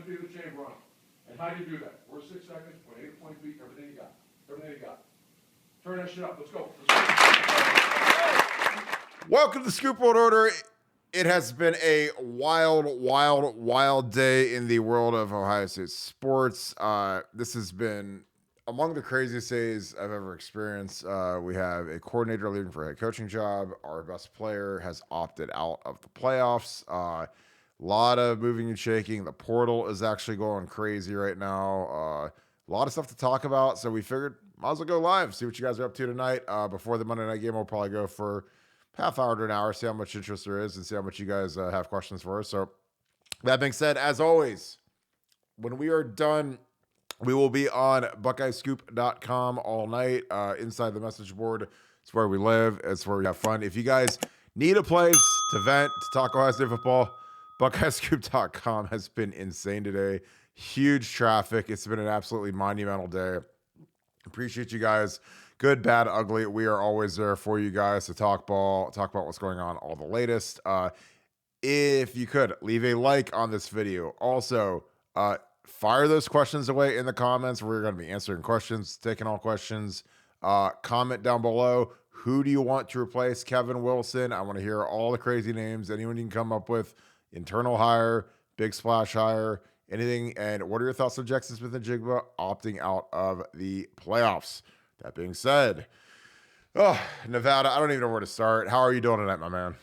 empty the chamber on them. And how do you do that? We're 6 seconds, point A to point B, everything you got. Everything you got. Turn that shit up. Let's go. Welcome to Scoop World Order. It has been a wild day in the world of Ohio State sports. This has been among the craziest days I've ever experienced. We have a coordinator leaving for a head coaching job. Our best player has opted out of the playoffs. A lot of moving and shaking. The portal is actually going crazy right now. A lot of stuff to talk about. So we figured might as well go live, see what you guys are up to tonight. Before the Monday night game, we'll probably go for half hour to an hour, see how much interest there is, and see how much you guys have questions for us. So that being said, as always, when we are done, we will be on BuckeyeScoop.com all night. Inside the message board, it's where we live. It's where we have fun. If you guys need a place to vent, to talk Ohio State football, BuckeyeScoop.com has been insane today. Huge traffic. It's been an absolutely monumental day. Appreciate you guys. Good, bad, ugly. We are always there for you guys to talk ball, talk about what's going on, all the latest. If you could, leave a like on this video. Also, fire those questions away in the comments. We're going to be answering questions, taking all questions. Comment down below. Who do you want to replace Kevin Wilson? I want to hear all the crazy names. Anyone you can come up with. Internal hire, big splash hire, anything. And what are your thoughts on Jackson Smith-Njigba opting out of the playoffs? That being said, Nevada, I don't even know where to start. How are you doing tonight, my man?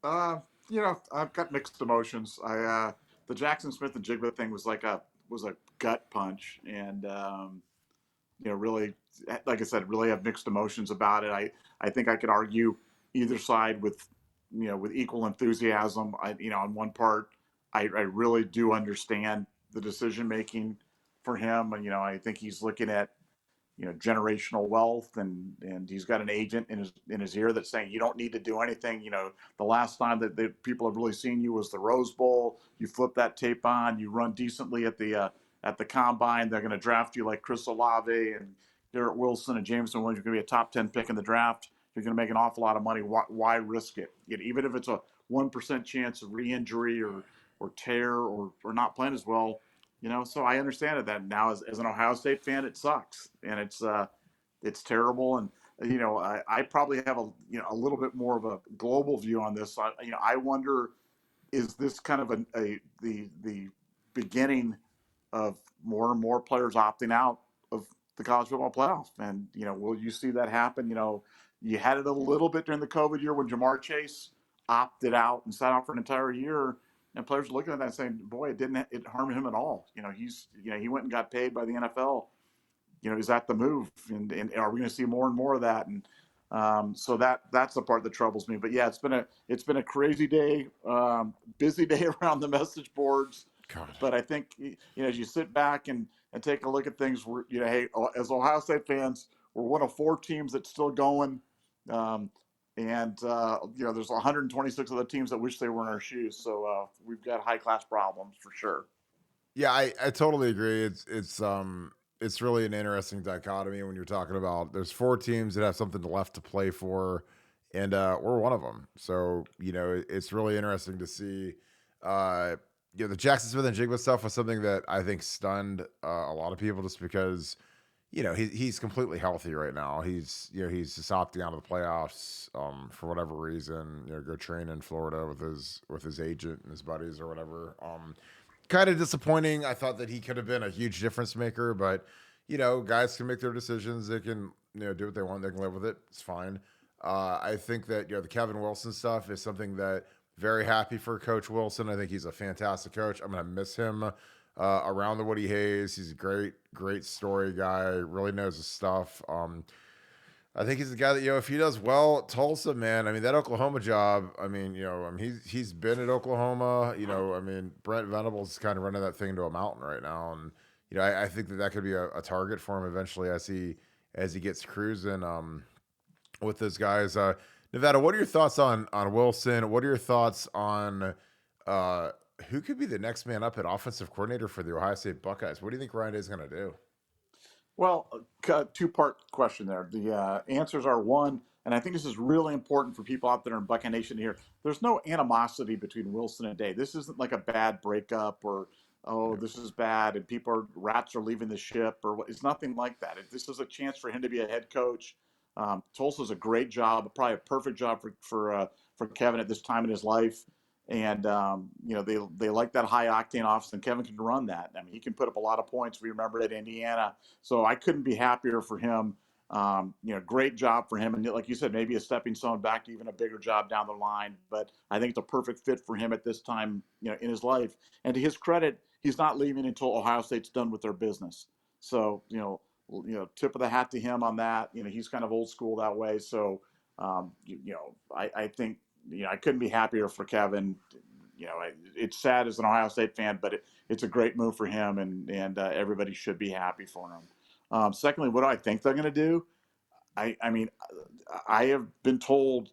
I've got mixed emotions. The Jackson Smith-Njigba thing was a gut punch, and really, like I said, really have mixed emotions about it. I think I could argue either side with equal enthusiasm. On one part, I really do understand the decision making for him. I think he's looking at generational wealth, and he's got an agent in his ear that's saying you don't need to do anything. The last time that people have really seen you was the Rose Bowl. You flip that tape on, you run decently at the combine. They're going to draft you like Chris Olave and Garrett Wilson and Jameson Williams. You're going to be a top 10 pick in the draft. You're going to make an awful lot of money. Why risk it? Even if it's a 1% chance of re-injury or tear or not playing as well. So I understand that now as an Ohio State fan, it sucks, and it's terrible. And I probably have a little bit more of a global view on this. I wonder, is this kind of the beginning of more and more players opting out of the college football playoff? And will you see that happen? You had it a little bit during the COVID year when Jamar Chase opted out and sat out for an entire year. And players are looking at that and saying, "Boy, it didn't harm him at all." He went and got paid by the NFL. Is that the move? And are we going to see more and more of that? And so that's the part that troubles me. But yeah, it's been a crazy day, busy day around the message boards. God. But I think as you sit back and take a look at things, hey, as Ohio State fans, we're one of 4 teams that's still going. And there's 126 other teams that wish they were in our shoes. So we've got high-class problems for sure. Yeah, I totally agree. It's really an interesting dichotomy when you're talking about there's 4 teams that have something left to play for, and we're one of them. So it's really interesting to see. The Jackson Smith-Njigba stuff was something that I think stunned a lot of people just because. He's completely healthy right now. He's just opting out of the playoffs for whatever reason. Go train in Florida with his agent and his buddies or whatever. Kind of disappointing. I thought that he could have been a huge difference maker, but guys can make their decisions. They can do what they want. They can live with it. It's fine. I think that the Kevin Wilson stuff is something that very happy for Coach Wilson. I think he's a fantastic coach. I'm gonna miss him. Around the Woody Hayes. He's a great story guy, really knows his stuff. I think he's the guy that, if he does well at Tulsa, man, I mean, that Oklahoma job, he's been at Oklahoma, Brent Venables kind of running that thing to a mountain right now. And, I think that could be a target for him eventually as he gets cruising, with those guys. Nevada, what are your thoughts on Wilson? What are your thoughts on, who could be the next man up at offensive coordinator for the Ohio State Buckeyes? What do you think Ryan Day is going to do? Well, 2-part question there. The answers are, one, and I think this is really important for people out there in Buckeye Nation to hear. There's no animosity between Wilson and Day. This isn't like a bad breakup or oh, this is bad, and rats are leaving the ship, or what. It's nothing like that. This is a chance for him to be a head coach. Tulsa's a great job, probably a perfect job for Kevin at this time in his life. And they like that high octane offense, and Kevin can run that. I mean, he can put up a lot of points. We remember at Indiana, so I couldn't be happier for him. Great job for him, and like you said, maybe a stepping stone back to even a bigger job down the line. But I think it's a perfect fit for him at this time, in his life. And to his credit, he's not leaving until Ohio State's done with their business. So, tip of the hat to him on that. He's kind of old school that way. So, I think, I couldn't be happier for Kevin. It's sad as an Ohio State fan, but it's a great move for him, and everybody should be happy for him. Secondly, what do I think they're going to do? I mean, I have been told,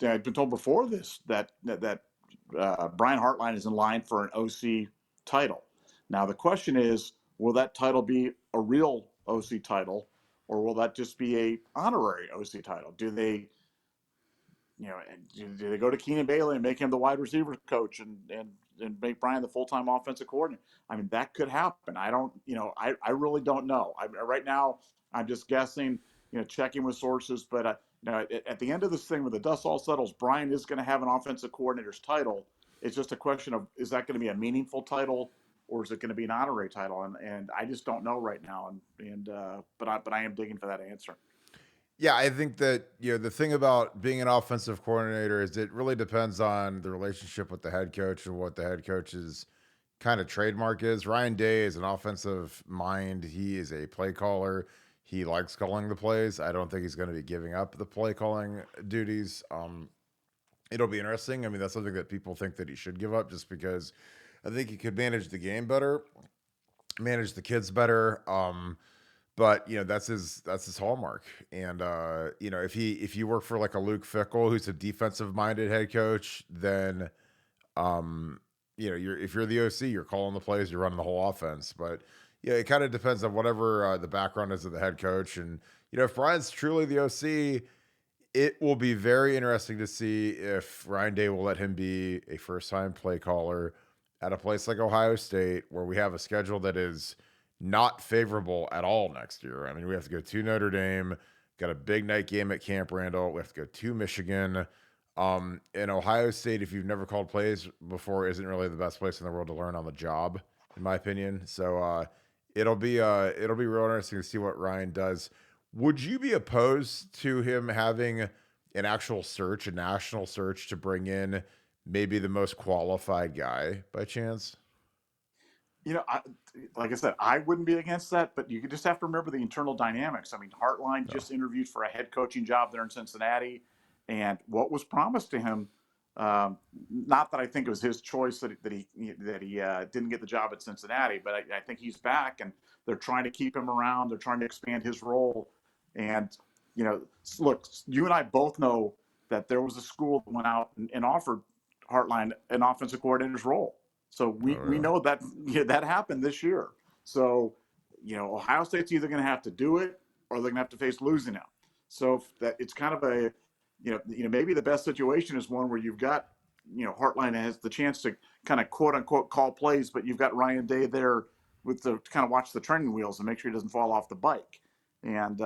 I've been told before this that Brian Hartline is in line for an OC title. Now the question is, will that title be a real OC title, or will that just be a honorary OC title? Do they go to Keenan Bailey and make him the wide receiver coach and make Brian the full-time offensive coordinator? I mean, that could happen. I don't, I really don't know. Right now, I'm just guessing, checking with sources. But at the end of this thing, when the dust all settles, Brian is going to have an offensive coordinator's title. It's just a question of, is that going to be a meaningful title, or is it going to be an honorary title? And I just don't know right now. But I am digging for that answer. Yeah, I think that, the thing about being an offensive coordinator is it really depends on the relationship with the head coach and what the head coach's kind of trademark is. Ryan Day is an offensive mind. He is a play caller. He likes calling the plays. I don't think he's going to be giving up the play calling duties. It'll be interesting. I mean, that's something that people think that he should give up, just because I think he could manage the game better, manage the kids better. But that's his hallmark. And if you work for like a Luke Fickell, who's a defensive minded head coach, then if you're the OC, you're calling the plays, you're running the whole offense. But it kind of depends on whatever the background is of the head coach. And if Brian's truly the OC, it will be very interesting to see if Ryan Day will let him be a first time play caller at a place like Ohio State, where we have a schedule that is not favorable at all next year. I mean, we have to go to Notre Dame, got a big night game at Camp Randall. We have to go to Michigan. And Ohio State, if you've never called plays before, isn't really the best place in the world to learn on the job, in my opinion. So it'll be real interesting to see what Ryan does. Would you be opposed to him having an actual search, a national search, to bring in maybe the most qualified guy by chance? Like I said, I wouldn't be against that, but you just have to remember the internal dynamics. I mean, Hartline just interviewed for a head coaching job there in Cincinnati, and what was promised to him, not that I think it was his choice that he didn't get the job at Cincinnati, but I think he's back, and they're trying to keep him around. They're trying to expand his role. And, look, you and I both know that there was a school that went out and offered Hartline an offensive coordinator's role. So we know that that happened this year. So, Ohio State's either going to have to do it, or they're going to have to face losing him. So that it's kind of a, maybe the best situation is one where you've got, Hartline has the chance to kind of quote unquote call plays, but you've got Ryan Day there to kind of watch the training wheels and make sure he doesn't fall off the bike. And,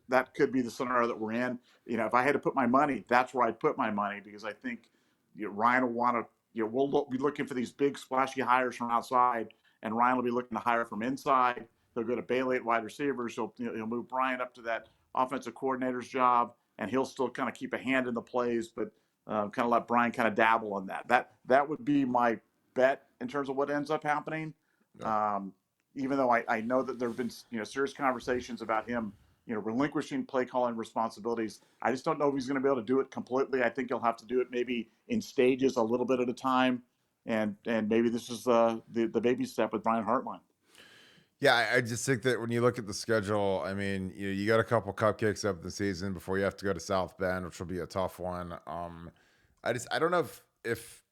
that could be the scenario that we're in. If I had to put my money, that's where I'd put my money, because I think Ryan will want to, we'll be looking for these big splashy hires from outside, and Ryan will be looking to hire from inside. They'll go to Bailey at wide receivers. He'll move Brian up to that offensive coordinator's job, and he'll still kind of keep a hand in the plays, but kind of let Brian kind of dabble in that. That would be my bet in terms of what ends up happening. Yeah. Even though I know that there have been serious conversations about him relinquishing play calling responsibilities. I just don't know if he's going to be able to do it completely. I think he'll have to do it maybe in stages, a little bit at a time, and maybe this is the baby step with Brian Hartline. Yeah, I just think that when you look at the schedule, I mean, you got a couple cupcakes up the season before you have to go to South Bend, which will be a tough one. I don't know if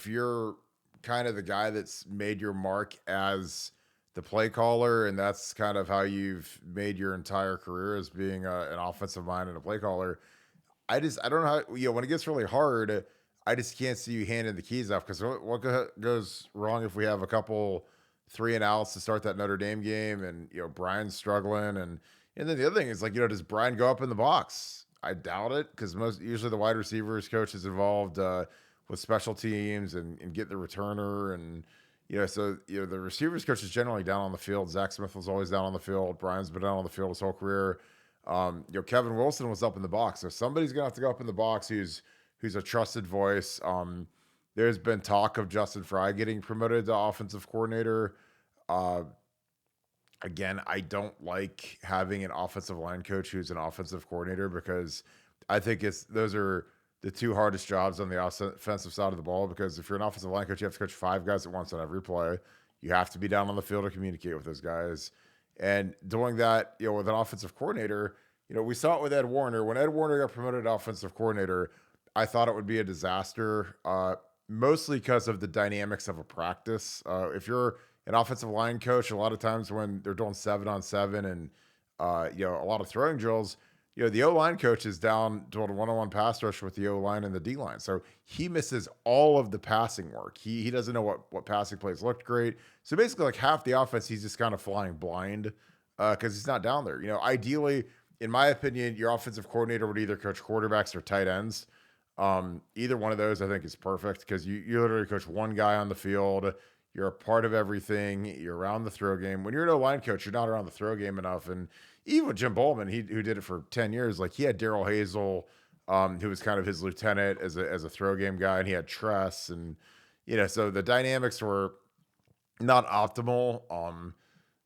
you're kind of the guy that's made your mark as the play caller, and that's kind of how you've made your entire career, as being an offensive mind and a play caller. I don't know how, when it gets really hard, I just can't see you handing the keys off because what goes wrong if we have a couple 3-and-outs to start that Notre Dame game and Brian's struggling and then the other thing is like does Brian go up in the box? I doubt it because usually the wide receivers coach is involved with special teams and get the returner and so the receivers coach is generally down on the field. Zach Smith was always down on the field. Brian's been down on the field his whole career. Kevin Wilson was up in the box, so somebody's gonna have to go up in the box who's a trusted voice. There's been talk of Justin Fry getting promoted to offensive coordinator. Uh, Again, I don't like having an offensive line coach who's an offensive coordinator because I think those are the two hardest jobs on the offensive side of the ball. Because if you're an offensive line coach, you have to coach 5 guys at once on every play. You have to be down on the field to communicate with those guys. And doing that, with an offensive coordinator, we saw it with Ed Warner. When Ed Warner got promoted to offensive coordinator, I thought it would be a disaster, mostly because of the dynamics of a practice. If you're an offensive line coach, a lot of times when they're doing 7-on-7 and a lot of throwing drills, the O-line coach is down doing a one-on-one pass rush with the O-line and the D-line. So he misses all of the passing work. He doesn't know what passing plays looked great. So basically like half the offense, he's just kind of flying blind because he's not down there. Ideally, in my opinion, your offensive coordinator would either coach quarterbacks or tight ends. Either one of those I think is perfect because you literally coach one guy on the field. You're a part of everything. You're around the throw game. When you're an O-line coach, you're not around the throw game enough. And even with Jim Bowman, who did it for 10 years, like he had Darrell Hazel, who was kind of his lieutenant as a throw game guy, and he had Tress, and so the dynamics were not optimal.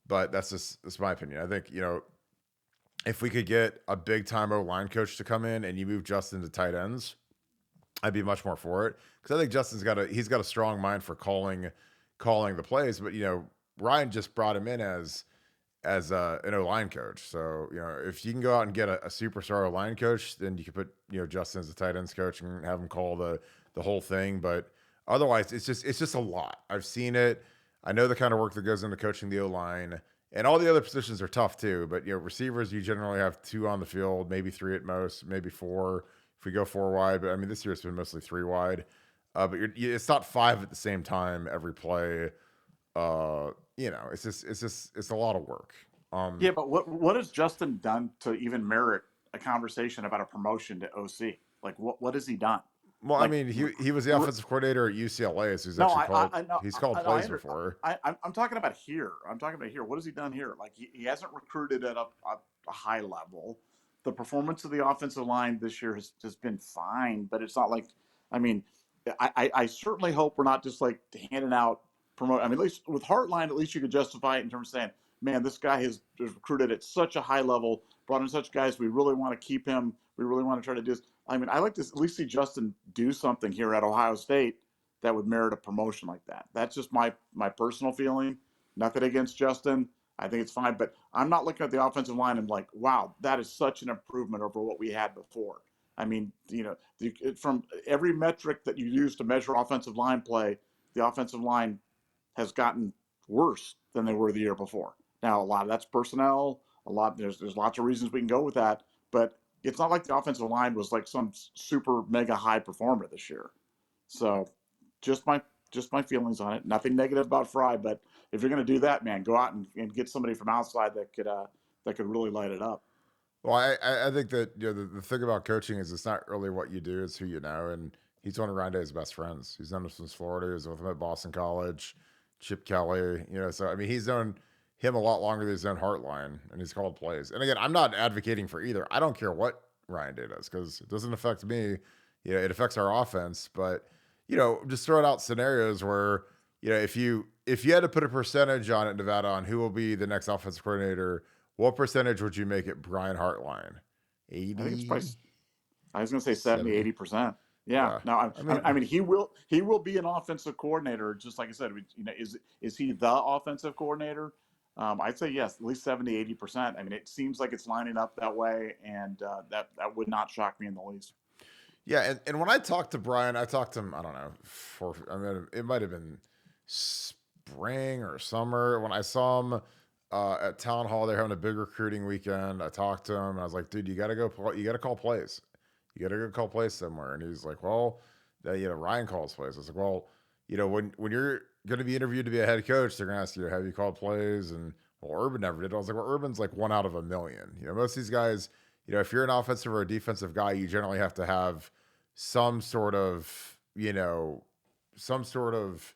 But that's my opinion. I think if we could get a big time O-line coach to come in and you move Justin to tight ends, I'd be much more for it because I think Justin's got a strong mind for calling the plays, but Ryan just brought him in as an O-line coach. So if you can go out and get a superstar O-line coach, then you can put Justin as a tight ends coach and have him call the whole thing. But otherwise, it's just a lot. I've seen it. I know the kind of work that goes into coaching the O-line, and all the other positions are tough too. But receivers, you generally have 2 on the field, maybe 3 at most, maybe 4 if we go 4 wide. But I mean, this year it's been mostly 3 wide. But it's not 5 at the same time every play. It's a lot of work. Yeah, but what has Justin done to even merit a conversation about a promotion to OC? Like, what has he done? Well, Like, I mean, he was the offensive coordinator at UCLA, so he's called plays before. I'm talking about here. What has he done here? Like, he hasn't recruited at a high level. The performance of the offensive line this year has been fine, but it's not like, I mean, I certainly hope we're not just like handing out promote. I mean, at least with Heartline, at least you could justify it in terms of saying, man, this guy has recruited at such a high level, brought in such guys. We really want to keep him. We really want to try to do this. I mean, I like to at least see Justin do something here at Ohio State that would merit a promotion like that. That's just my personal feeling. Nothing against Justin. I think it's fine, but I'm not looking at the offensive line and like, wow, that is such an improvement over what we had before. I mean, from every metric that you use to measure offensive line play, the offensive line has gotten worse than they were the year before. Now, a lot of that's personnel. There's lots of reasons we can go with that, but it's not like the offensive line was like some super mega high performer this year. So, just my feelings on it. Nothing negative about Fry, but if you're going to do that, man, go out and get somebody from outside that could really light it up. Well, I think that the thing about coaching is it's not really what you do, it's who you know. And he's one of Ryan best friends. He's known him since Florida. He was with him at Boston College, Chip Kelly. So I mean, he's known him a lot longer than he's known Heartline, and he's called plays. And again, I'm not advocating for either. I don't care what Ryan Day does because it doesn't affect me. It affects our offense. But just throwing out scenarios where if you had to put a percentage on it, Nevada, on who will be the next offensive coordinator. What percentage would you make it Brian Hartline? 80? I think it's probably, I was going to say 70, 80%. Yeah. No, I mean, he will be an offensive coordinator. Just like I said, is he the offensive coordinator? I'd say yes, at least 70, 80%. I mean, it seems like it's lining up that way, and that would not shock me in the least. Yeah, and when I talked to Brian, I talked to him, I don't know, it might have been spring or summer when I saw him at Town Hall. They're having a big recruiting weekend. I talked to him, and I was like, dude, you got to call plays. You got to go call plays somewhere. And he's like, well, Ryan calls plays. It's like, well, when you're going to be interviewed to be a head coach, they're going to ask you, have you called plays? And well, Urban never did. I was like, well, Urban's like 1 out of a million. Most of these guys, if you're an offensive or a defensive guy, you generally have to have some sort of, some sort of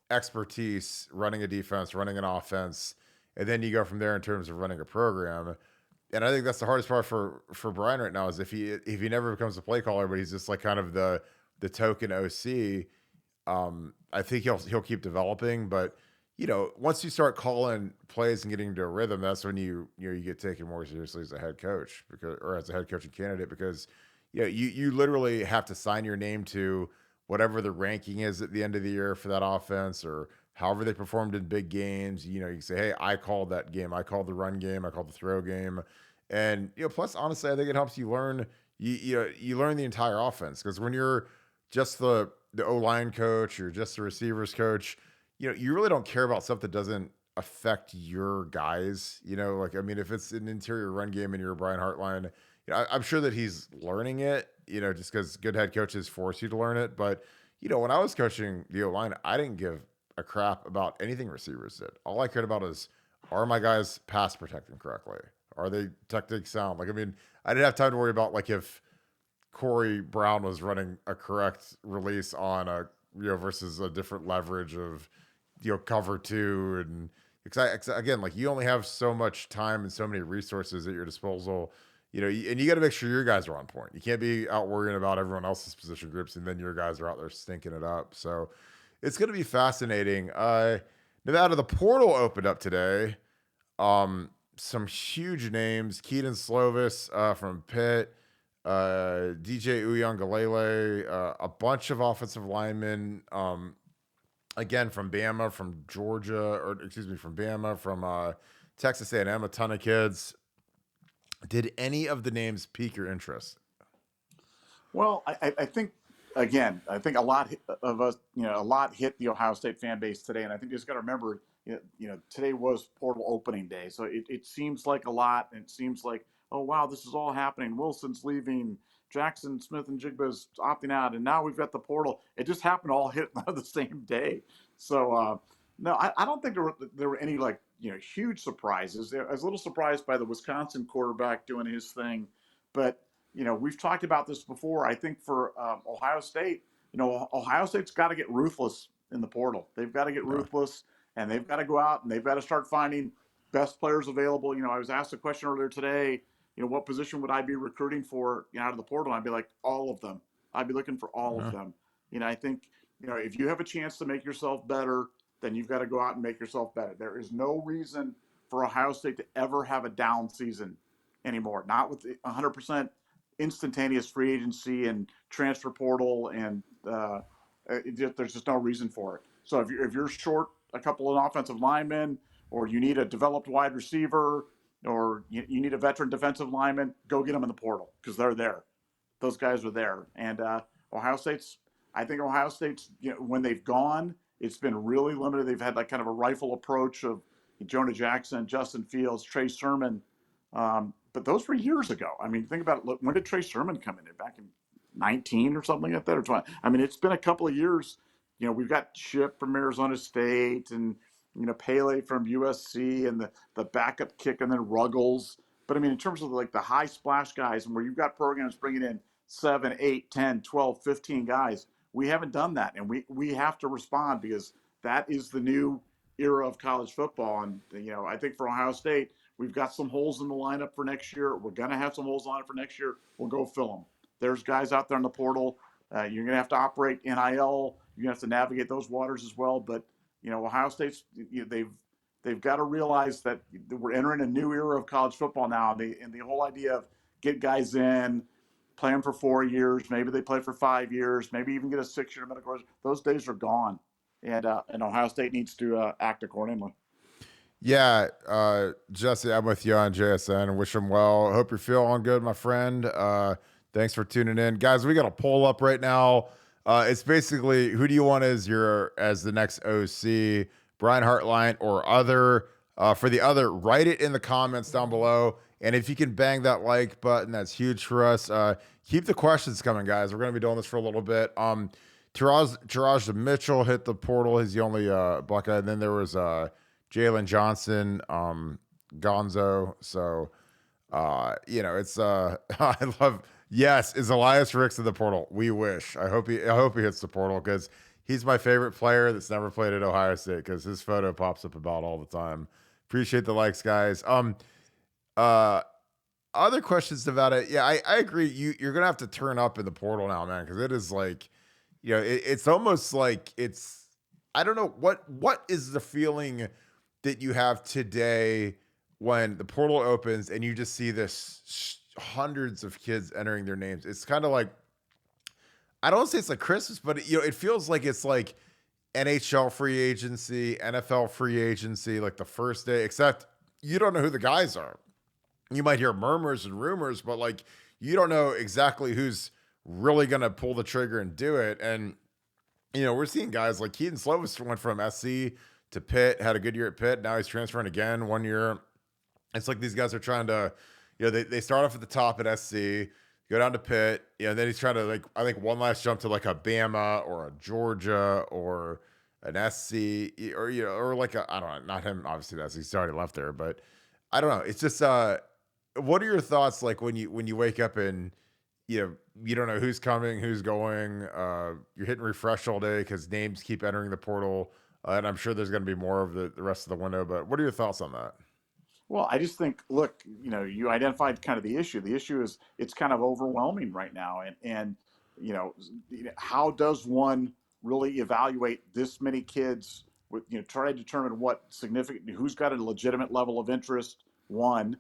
expertise running a defense, running an offense, and then you go from there in terms of running a program. And I think that's the hardest part for Brian right now is if he never becomes a play caller, but he's just like kind of the token OC. I think he'll keep developing, but once you start calling plays and getting into a rhythm, that's when you get taken more seriously as a head coach or as a head coaching candidate because you literally have to sign your name to whatever the ranking is at the end of the year for that offense or however they performed in big games. You can say, hey, I called that game. I called the run game. I called the throw game. And, plus, honestly, I think it helps you learn, you learn the entire offense because when you're just the O-line coach or just the receivers coach, you really don't care about stuff that doesn't affect your guys. If it's an interior run game and you're a Brian Hartline, I'm sure that he's learning it, just because good head coaches force you to learn it. But, when I was coaching the O-line, I didn't give a crap about anything receivers did. All I cared about is, are my guys pass protecting correctly? Are they technique sound? I didn't have time to worry about if Corey Brown was running a correct release on a, versus a different leverage of, cover 2. And again, you only have so much time and so many resources at your disposal, and you got to make sure your guys are on point. You can't be out worrying about everyone else's position groups and then your guys are out there stinking it up. So it's going to be fascinating. Nevada, the portal opened up today. Some huge names: Keaton Slovis from Pitt, DJ Uiagalelei, a bunch of offensive linemen. Again from Bama, from Georgia, from Bama, from Texas A&M, a ton of kids. Did any of the names pique your interest? Well, I think again, I think a lot of us, a lot hit the Ohio State fan base today, and I think you just got to remember, today was portal opening day, so it seems like a lot, and it seems like, oh wow, this is all happening. Wilson's leaving, Jackson Smith-Njigba's opting out, and now we've got the portal. It just happened to all hit on the same day. So no, I don't think there were any huge surprises. I was a little surprised by the Wisconsin quarterback doing his thing, but we've talked about this before. I think for Ohio State, Ohio State's got to get ruthless in the portal. They've got to get ruthless, and they've got to go out and they've got to start finding best players available. I was asked a question earlier today, what position would I be recruiting for out of the portal? And I'd be like, all of them. I'd be looking for all of them. I think, if you have a chance to make yourself better, then you've got to go out and make yourself better. There is no reason for Ohio State to ever have a down season anymore. Not with 100% instantaneous free agency and transfer portal, and there's just no reason for it. So if you're short a couple of offensive linemen, or you need a developed wide receiver, or you need a veteran defensive lineman, go get them in the portal because they're there. Those guys are there. And I think Ohio State's, when they've gone, it's been really limited. They've had kind of a rifle approach of Jonah Jackson, Justin Fields, Trey Sermon. But those were years ago. Think about it. Look, when did Trey Sermon come in? Back in 19 or something like that, or 20? It's been a couple of years. We've got Chip from Arizona State and, Pele from USC and the backup kick, and then Ruggles. But in terms of the high splash guys, and where you've got programs bringing in 7, 8, 10, 12, 15 guys, we haven't done that. And we have to respond because that is the new era of college football. And, I think for Ohio State, we've got some holes in the lineup for next year. We're going to have some holes in the lineup for next year. We'll go fill them. There's guys out there in the portal. You're going to have to operate NIL. You're going to have to navigate those waters as well. But, Ohio State's, they've got to realize that we're entering a new era of college football now. And the whole idea of get guys in, play them for 4 years, maybe they play for 5 years, maybe even get a 6-year medical resident. Those days are gone. And Ohio State needs to act accordingly. Yeah, Jesse, I'm with you on JSN. Wish him well. Hope you're feeling good, my friend. Thanks for tuning in. Guys, we got a poll up right now. It's basically, who do you want as the next OC, Brian Hartline or other? For the other, write it in the comments down below. And if you can bang that like button, that's huge for us. Keep the questions coming, guys. We're going to be doing this for a little bit. Taraj Mitchell hit the portal. He's the only Buckeye. And then there was Jalen Johnson, Gonzo. So it's I love. Yes, is Elias Ricks in the portal? We wish. I hope he hits the portal because he's my favorite player that's never played at Ohio State because his photo pops up about all the time. Appreciate the likes, guys. Other questions, Nevada. Yeah, I agree. You're gonna have to turn up in the portal now, man, because it is like, it's almost like it's. I don't know what is the feeling that you have today when the portal opens and you just see this hundreds of kids entering their names. It's kind of like, I don't say it's like Christmas, but it feels like it's like NHL free agency, NFL free agency, like the first day, except you don't know who the guys are. You might hear murmurs and rumors, but like, you don't know exactly who's really going to pull the trigger and do it. And, we're seeing guys like Keaton Slovis went from SC to Pitt, had a good year at Pitt. Now he's transferring again 1 year. It's like these guys are trying to, they start off at the top at SC, go down to Pitt, and then he's trying to, like, I think one last jump to like a Bama or a Georgia or an SC or, or like I don't know, not him, obviously that's, he's already left there, but I don't know. It's just, what are your thoughts like when you wake up and, you don't know who's coming, who's going, you're hitting refresh all day because names keep entering the portal. And I'm sure there's going to be more of the rest of the window, but what are your thoughts on that? Well, I just think, look, you identified kind of the issue. The issue is it's kind of overwhelming right now. And how does one really evaluate this many kids with, try to determine who's got a legitimate level of interest, one,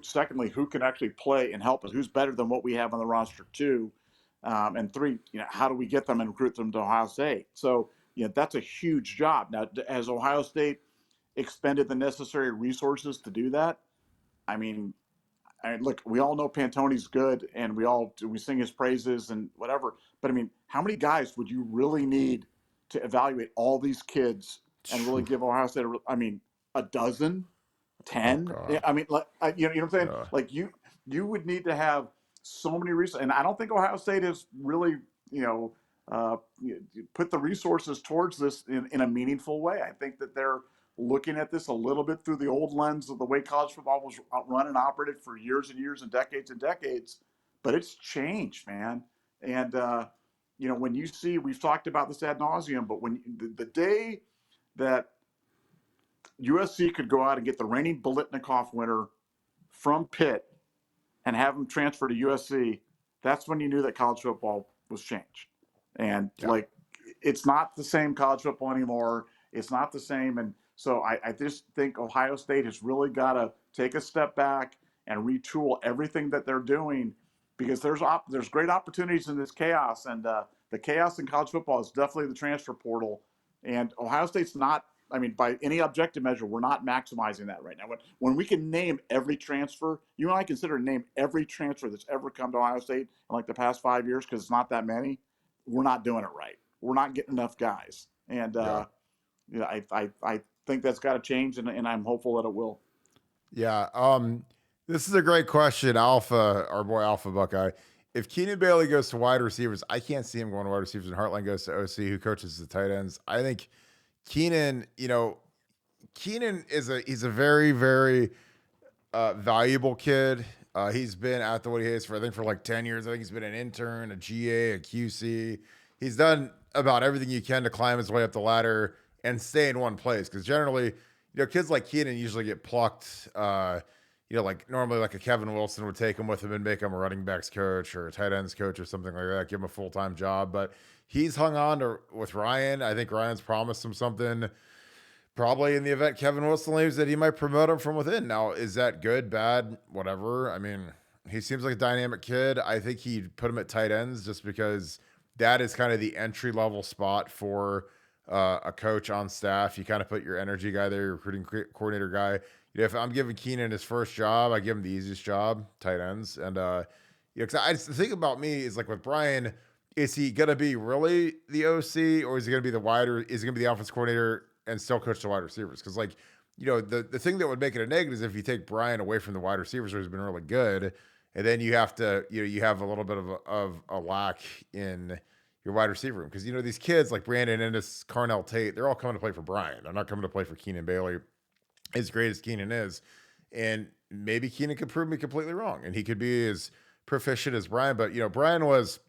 secondly, who can actually play and help us, who's better than what we have on the roster, two, and three, how do we get them and recruit them to Ohio State? So, that's a huge job. Now, has Ohio State expended the necessary resources to do that? I mean, look, we all know Pantoni's good, and we sing his praises and whatever. But I mean, how many guys would you really need to evaluate all these kids and really give Ohio State? A dozen, 10. Oh, Yeah, I mean, like, you know what I'm saying? Yeah. Like you would need to have so many resources, and I don't think Ohio State has really, put the resources towards this in a meaningful way. I think that they're looking at this a little bit through the old lens of the way college football was run and operated for years and years and decades, but it's changed, man. And, when you see, we've talked about this ad nauseum, but when the day that USC could go out and get the reigning Biletnikoff winner from Pitt and have him transfer to USC, that's when you knew that college football was changed. And it's not the same college football anymore. It's not the same. And so I just think Ohio State has really got to take a step back and retool everything that they're doing, because there's great opportunities in this chaos. And the chaos in college football is definitely the transfer portal. And Ohio State's not, by any objective measure, we're not maximizing that right now. When we can name every transfer, you and I consider name every transfer that's ever come to Ohio State in like the past 5 years, because it's not that many, we're not doing it right. We're not getting enough guys. And I think that's got to change, and I'm hopeful that it will. Yeah. This is a great question. Alpha, our boy Alpha Buckeye. If Keenan Bailey goes to wide receivers, I can't see him going to wide receivers, and Heartline goes to OC, who coaches the tight ends. I think Keenan, he's a very, very valuable kid. He's been at the WHAC for like 10 years. I think he's been an intern, a GA, a QC. He's done about everything you can to climb his way up the ladder and stay in one place. Because generally, kids like Keenan usually get plucked. Like normally like a Kevin Wilson would take him with him and make him a running backs coach or a tight ends coach or something like that, give him a full-time job. But he's hung on with Ryan. I think Ryan's promised him something, probably in the event Kevin Wilson leaves, that he might promote him from within. Now, is that good, bad, whatever? He seems like a dynamic kid. I think he'd put him at tight ends just because that is kind of the entry-level spot for a coach on staff. You kind of put your energy guy there, your recruiting coordinator guy. If I'm giving Keenan his first job, I give him the easiest job, tight ends. And, because the thing about me is, like, with Brian, is he going to be really the OC, or is he going to be is he going to be the offense coordinator and still coach the wide receivers? Because, like, the thing that would make it a negative is if you take Brian away from the wide receivers, who's been really good, and then you have to, you have a little bit of a lack in, your wide receiver room. Because, these kids like Brandon Ennis, Carnell Tate, they're all coming to play for Brian. They're not coming to play for Keenan Bailey, as great as Keenan is. And maybe Keenan could prove me completely wrong, and he could be as proficient as Brian. But, Brian was,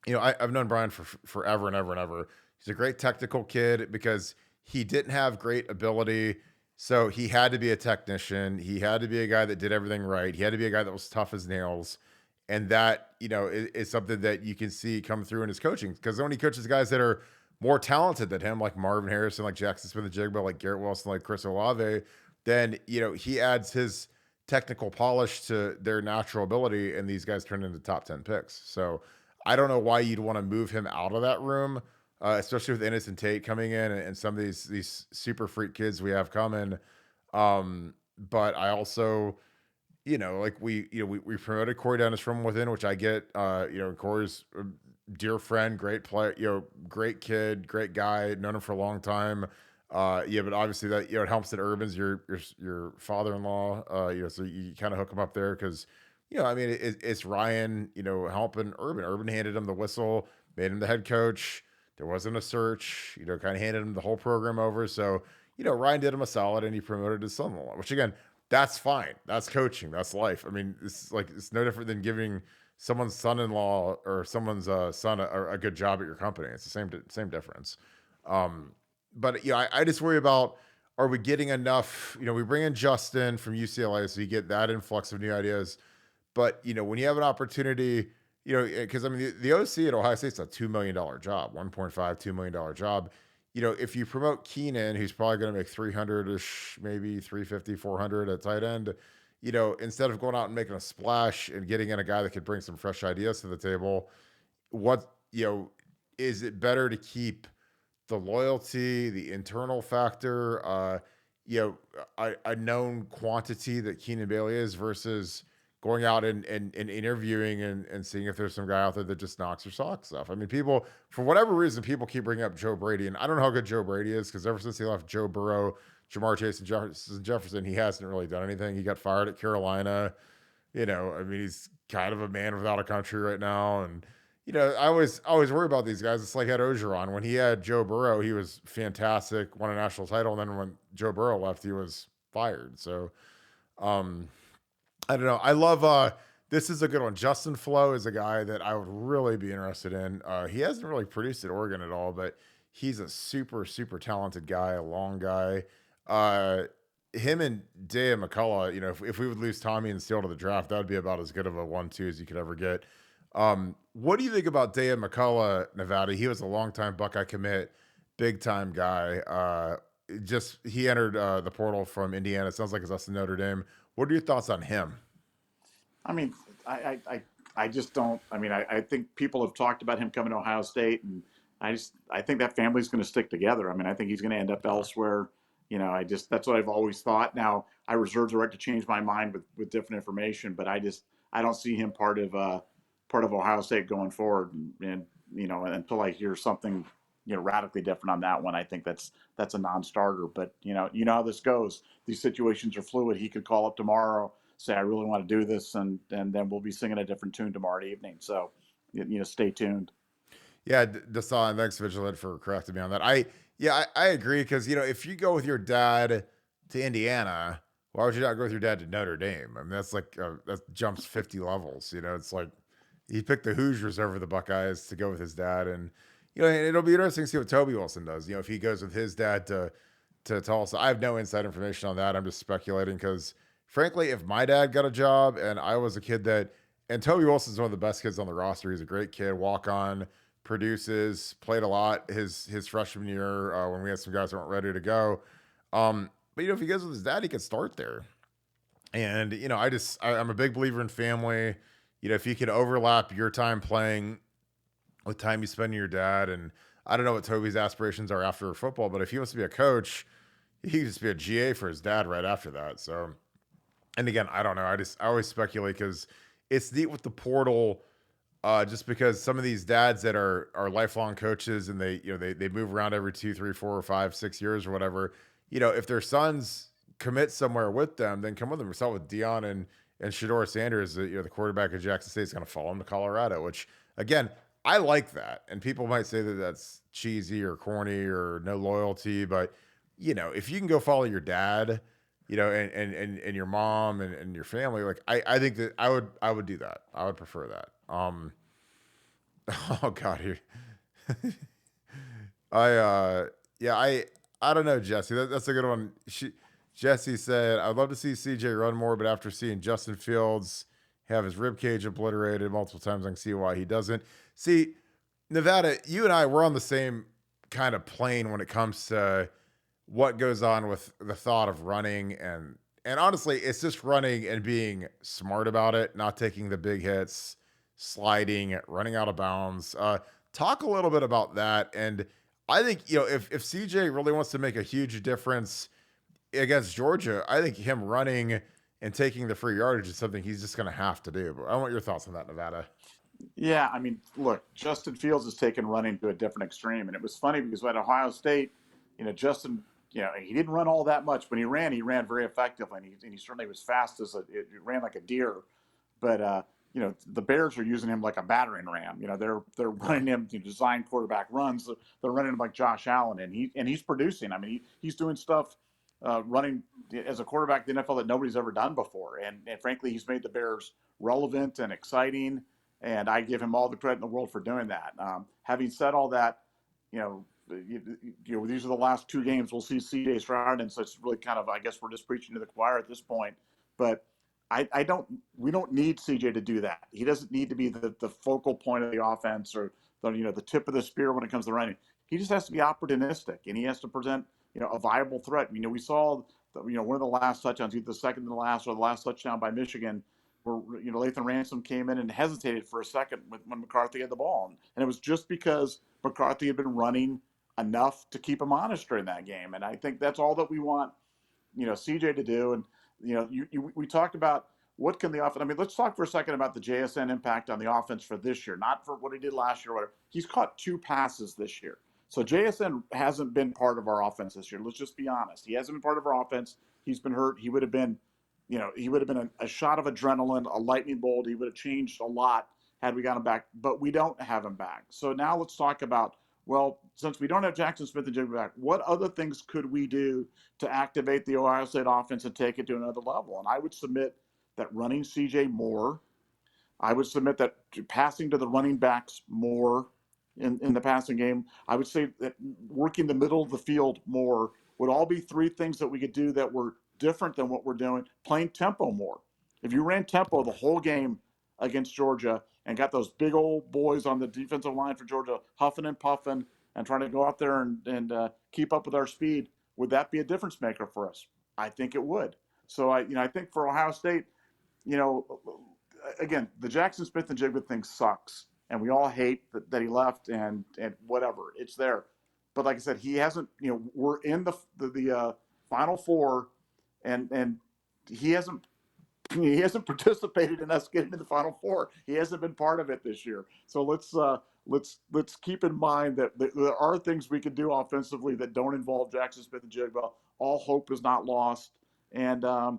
I've known Brian for forever and ever and ever. He's a great technical kid because he didn't have great ability. So he had to be a technician. He had to be a guy that did everything right. He had to be a guy that was tough as nails. And that, is something that you can see come through in his coaching. Because when he coaches guys that are more talented than him, like Marvin Harrison, like Jackson Smith-Njigba, like Garrett Wilson, like Chris Olave, then, he adds his technical polish to their natural ability, and these guys turn into top 10 picks. So I don't know why you'd want to move him out of that room, especially with Ennis and Tate coming in and some of these super freak kids we have coming. But I also, like we promoted Corey Dennis from within, which I get. Corey's a dear friend, great player, great kid, great guy, known him for a long time. But obviously that, it helps that Urban's your father-in-law, so you kind of hook him up there because, it's Ryan, helping Urban. Urban handed him the whistle, made him the head coach. There wasn't a search, kind of handed him the whole program over. So, Ryan did him a solid and he promoted his son-in-law, which again, that's fine. That's coaching. That's life. I mean, it's no different than giving someone's son-in-law or someone's son a good job at your company. It's the same difference. But I just worry about, are we getting enough? We bring in Justin from UCLA, so you get that influx of new ideas. But when you have an opportunity, because the OC at Ohio State's a $2 million job, $1.5-2 million job. If you promote Keenan, who's probably going to make 300-ish, maybe 350, 400 at tight end, instead of going out and making a splash and getting in a guy that could bring some fresh ideas to the table, is it better to keep the loyalty, the internal factor, a known quantity that Keenan Bailey is versus going out and interviewing and seeing if there's some guy out there that just knocks your socks off. I mean, people, for whatever reason, people keep bringing up Joe Brady, and I don't know how good Joe Brady is because ever since he left Joe Burrow, Jamar Chase, and Jefferson, he hasn't really done anything. He got fired at Carolina. He's kind of a man without a country right now. And, I always worry about these guys. It's like Ed Ogeron. When he had Joe Burrow, he was fantastic, won a national title. And then when Joe Burrow left, he was fired. So, I don't know. I love, this is a good one. Justin Flo is a guy that I would really be interested in. He hasn't really produced at Oregon at all, but he's a super, super talented guy, a long guy. Him and Dea McCullough, if we would lose Tommy and Steele to the draft, that would be about as good of a 1-2 as you could ever get. What do you think about Dea McCullough, Nevada? He was a longtime Buckeye commit, big time guy. He entered the portal from Indiana. It sounds like it's us in Notre Dame. What are your thoughts on him? I mean, I just don't. I think people have talked about him coming to Ohio State, and I think that family's going to stick together. I think he's going to end up elsewhere. That's what I've always thought. Now, I reserve the right to change my mind with different information, but I don't see him part of Ohio State going forward. And until I hear something radically different on that one, I think that's a non-starter. But how this goes. These situations are fluid. He could call up tomorrow, say I really want to do this, and then we'll be singing a different tune tomorrow evening. So stay tuned. Yeah, Dasan, thanks Vigilant for correcting me on that. I agree because if you go with your dad to Indiana, why would you not go with your dad to Notre Dame? That's like that jumps 50 levels. It's like he picked the Hoosiers over the Buckeyes to go with his dad, and it'll be interesting to see what Toby Wilson does. If he goes with his dad to Tulsa. I have no inside information on that. I'm just speculating because, frankly, if my dad got a job and I was a kid and Toby Wilson's one of the best kids on the roster. He's a great kid, walk on, produces, played a lot his freshman year when we had some guys that weren't ready to go. But if he goes with his dad, he could start there. And I'm a big believer in family. If you could overlap your time playing with time you spend with your dad, and I don't know what Toby's aspirations are after football, but if he wants to be a coach, he could just be a GA for his dad right after that. So, and again, I don't know. I always speculate because it's neat with the portal. Just because some of these dads that are lifelong coaches and they move around every 2, 3, 4, 5, 6 years or whatever, if their sons commit somewhere with them, then come with them. We saw it with Deion and Shedeur Sanders, the quarterback of Jackson State, is going to follow him to Colorado, which again, I like that. And people might say that that's cheesy or corny or no loyalty, but if you can go follow your dad, and your mom and your family, like I think that I would do that. I would prefer that. Oh God, here. I yeah, I don't know, Jesse. That's a good one. Jesse said, I'd love to see CJ run more, but after seeing Justin Fields have his rib cage obliterated multiple times, I can see why he doesn't. See, Nevada, you and I, we're on the same kind of plane when it comes to what goes on with the thought of running, and honestly, it's just running and being smart about it, not taking the big hits, sliding, running out of bounds. Talk a little bit about that. And I think, if CJ really wants to make a huge difference against Georgia, I think him running and taking the free yardage is something he's just going to have to do. But I want your thoughts on that, Nevada. Yeah, I mean, look, Justin Fields has taken running to a different extreme, and it was funny because at Ohio State, Justin, he didn't run all that much. When he ran very effectively, and he certainly was fast it ran like a deer. But the Bears are using him like a battering ram. They're running him to design quarterback runs. They're running him like Josh Allen, and he's producing. I mean, he's doing stuff running as a quarterback in the NFL that nobody's ever done before. And frankly, he's made the Bears relevant and exciting. And I give him all the credit in the world for doing that. Having said all that, these are the last two games we'll see CJ Stroud, and so it's really kind of, I guess we're just preaching to the choir at this point. But we don't need CJ to do that. He doesn't need to be the focal point of the offense or the tip of the spear when it comes to running. He just has to be opportunistic, and he has to present a viable threat. We saw one of the last touchdowns, either the second to the last or the last touchdown by Michigan, where Lathan Ransom came in and hesitated for a second when McCarthy had the ball, and it was just because McCarthy had been running enough to keep him honest during that game. And I think that's all that we want CJ to do. And we talked about what can the offense. I mean, let's talk for a second about the JSN impact on the offense for this year, not for what he did last year or whatever. He's caught 2 passes this year, so JSN hasn't been part of our offense this year. Let's just be honest. He hasn't been part of our offense. He's been hurt. He would have been a shot of adrenaline, a lightning bolt. He would have changed a lot had we got him back, but we don't have him back. So now let's talk about, well, since we don't have Jackson Smith-Njigba back, what other things could we do to activate the Ohio State offense and take it to another level? And I would submit that running CJ more. I would submit that passing to the running backs more in the passing game. I would say that working the middle of the field more would all be 3 things that we could do that were different than what we're doing. Playing tempo more. If you ran tempo the whole game against Georgia and got those big old boys on the defensive line for Georgia huffing and puffing and trying to go out there and keep up with our speed, would that be a difference maker for us? I think it would. So I think for Ohio State, again, the Jackson Smith-Njigba thing sucks, and we all hate that he left and whatever. It's there, but like I said, he hasn't. We're in the Final Four, and he hasn't participated in us getting to the Final Four. He hasn't been part of it this year. So let's keep in mind that there are things we can do offensively that don't involve Jackson Smith-Njigba. All hope is not lost, and I'm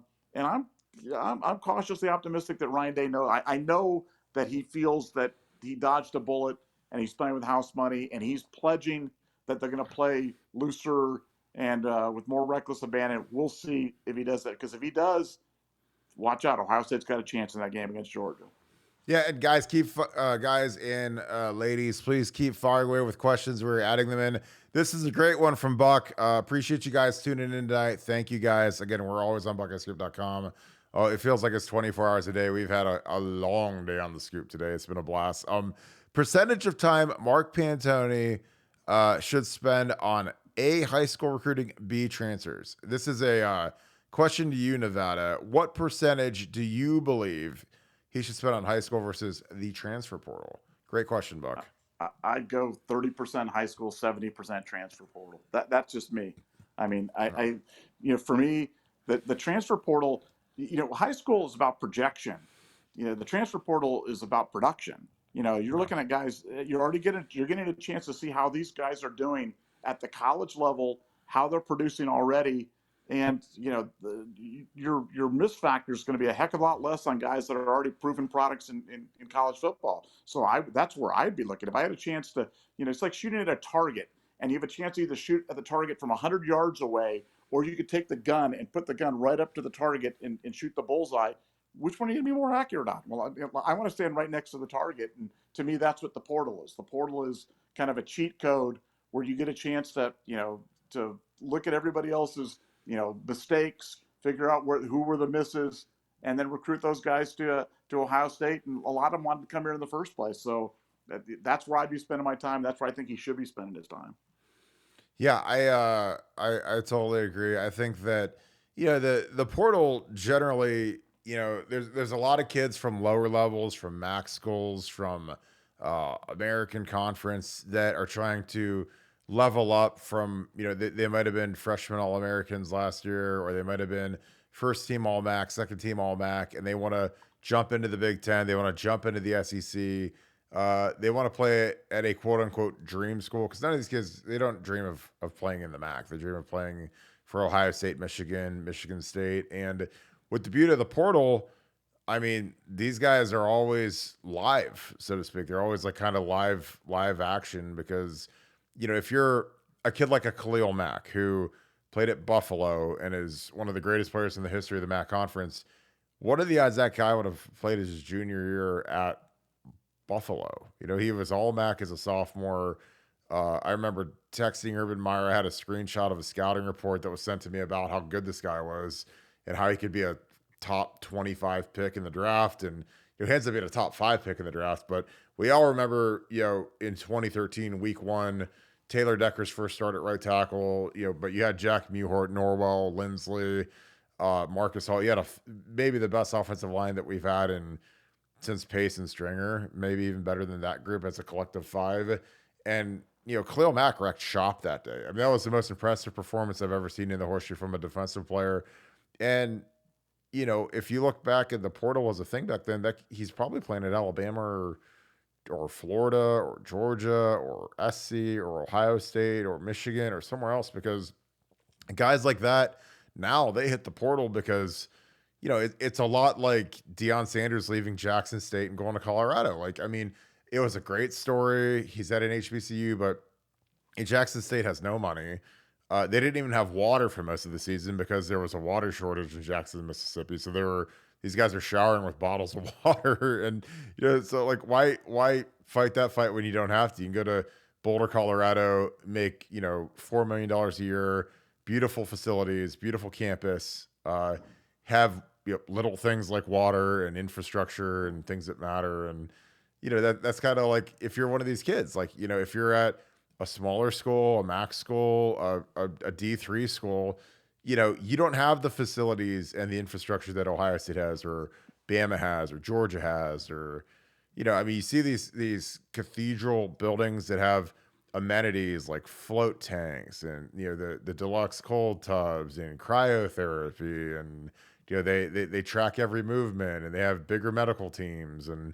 cautiously optimistic that Ryan Day knows. I know that he feels that he dodged a bullet and he's playing with house money, and he's pledging that they're going to play looser and with more reckless abandon. We'll see if he does that, because if he does, watch out. Ohio State's got a chance in that game against Georgia. Yeah, and guys, guys and ladies, please keep firing away with questions. We're adding them in. This is a great one from Buck. Appreciate you guys tuning in tonight. Thank you guys. Again, we're always on BuckeyeScoop.com. Oh, it feels like it's 24 hours a day. We've had a long day on the scoop today. It's been a blast. Percentage of time Mark Pantoni should spend on A, high school recruiting, B, transfers. This is a question to you, Nevada. What percentage do you believe he should spend on high school versus the transfer portal? Great question, Buck. I'd go 30% high school, 70% transfer portal. That's just me. I mean, I for me, the transfer portal, high school is about projection. The transfer portal is about production. You're looking at guys. You're getting a chance to see how these guys are doing at the college level, how they're producing already, And your miss factor is going to be a heck of a lot less on guys that are already proven products in college football. So that's where I'd be looking. If I had a chance to, it's like shooting at a target, and you have a chance to either shoot at the target from 100 yards away, or you could take the gun and put the gun right up to the target and shoot the bullseye. Which one are you going to be more accurate on? Well, I want to stand right next to the target, and to me, that's what the portal is. The portal is kind of a cheat code where you get a chance to to look at everybody else's mistakes, figure out who were the misses, and then recruit those guys to Ohio State. And a lot of them wanted to come here in the first place. So that's where I'd be spending my time. That's where I think he should be spending his time. Yeah, I totally agree. I think that the portal generally, there's a lot of kids from lower levels, from MAC schools, from American Conference that are trying to level up from, they might have been freshman All-Americans last year, or they might have been first team All-MAC, second team All-MAC, and they want to jump into the Big Ten. They want to jump into the SEC. They want to play at a quote unquote dream school, because none of these kids, they don't dream of playing in the MAC. They dream of playing for Ohio State, Michigan State. And with the beauty of the portal, I mean, these guys are always live, so to speak. They're always like kind of live action, because, if you're a kid like a Khalil Mack, who played at Buffalo and is one of the greatest players in the history of the MAC conference, what are the odds that guy would have played his junior year at Buffalo? He was all MAC as a sophomore. I remember texting Urban Meyer. I had a screenshot of a scouting report that was sent to me about how good this guy was and how he could be a top 25 pick in the draft. And he ends up being a top 5 pick in the draft. But we all remember, in 2013, week 1, Taylor Decker's first start at right tackle, but you had Jack Mewhort, Norwell, Lindsley, Marcus Hall. You had maybe the best offensive line that we've had since Pace and Stringer, maybe even better than that group as a collective 5. And, Khalil Mack wrecked shop that day. I mean, that was the most impressive performance I've ever seen in the horseshoe from a defensive player. And, if you look back at the portal as a thing back then, that he's probably playing at Alabama or Florida or Georgia or SC or Ohio State or Michigan or somewhere else, because guys like that, now they hit the portal because, it's a lot like Deion Sanders leaving Jackson State and going to Colorado. Like, I mean, it was a great story. He's at an HBCU, but Jackson State has no money. They didn't even have water for most of the season because there was a water shortage in Jackson, Mississippi. So these guys are showering with bottles of water, and so like why fight that fight when you don't have to? You can go to Boulder, Colorado, make $4 million a year, beautiful facilities, beautiful campus, have little things like water and infrastructure and things that matter. And that's kind of like, if you're one of these kids, like if you're at a smaller school, a MAC school, a D3 school, you don't have the facilities and the infrastructure that Ohio State has, or Bama has, or Georgia has, or I mean, you see these cathedral buildings that have amenities like float tanks and the deluxe cold tubs and cryotherapy, and they track every movement, and they have bigger medical teams, and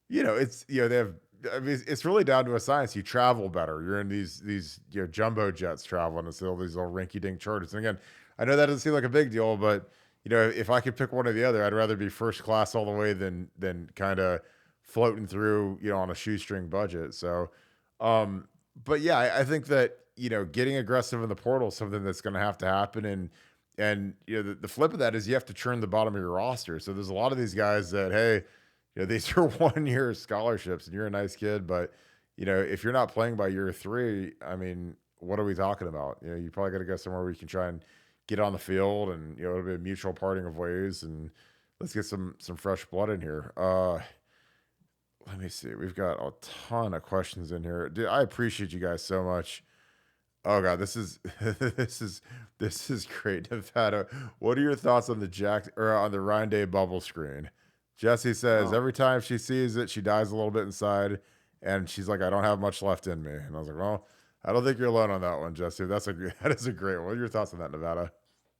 it's they have. I mean, it's really down to a science. You travel better. You're in these jumbo jets traveling instead of these little rinky-dink charters. And again, I know that doesn't seem like a big deal, but if I could pick one or the other, I'd rather be first class all the way than kind of floating through on a shoestring budget. So, but yeah, I think that getting aggressive in the portal is something that's going to have to happen. And the flip of that is you have to churn the bottom of your roster. So there's a lot of these guys that, hey, these are 1-year scholarships, and you're a nice kid, but if you're not playing by year 3, I mean, what are we talking about? You probably got to go somewhere where you can try and get on the field, and it'll be a mutual parting of ways, and let's get some fresh blood in here. Let me see. We've got a ton of questions in here. Dude, I appreciate you guys so much. Oh god, this is this is great. Nevada, what are your thoughts on on the Ryan Day bubble screen? Jesse says every time she sees it, she dies a little bit inside, and she's like, "I don't have much left in me." And I was like, "Well, I don't think you're alone on that one, Jesse. That is a great one." What are your thoughts on that, Nevada?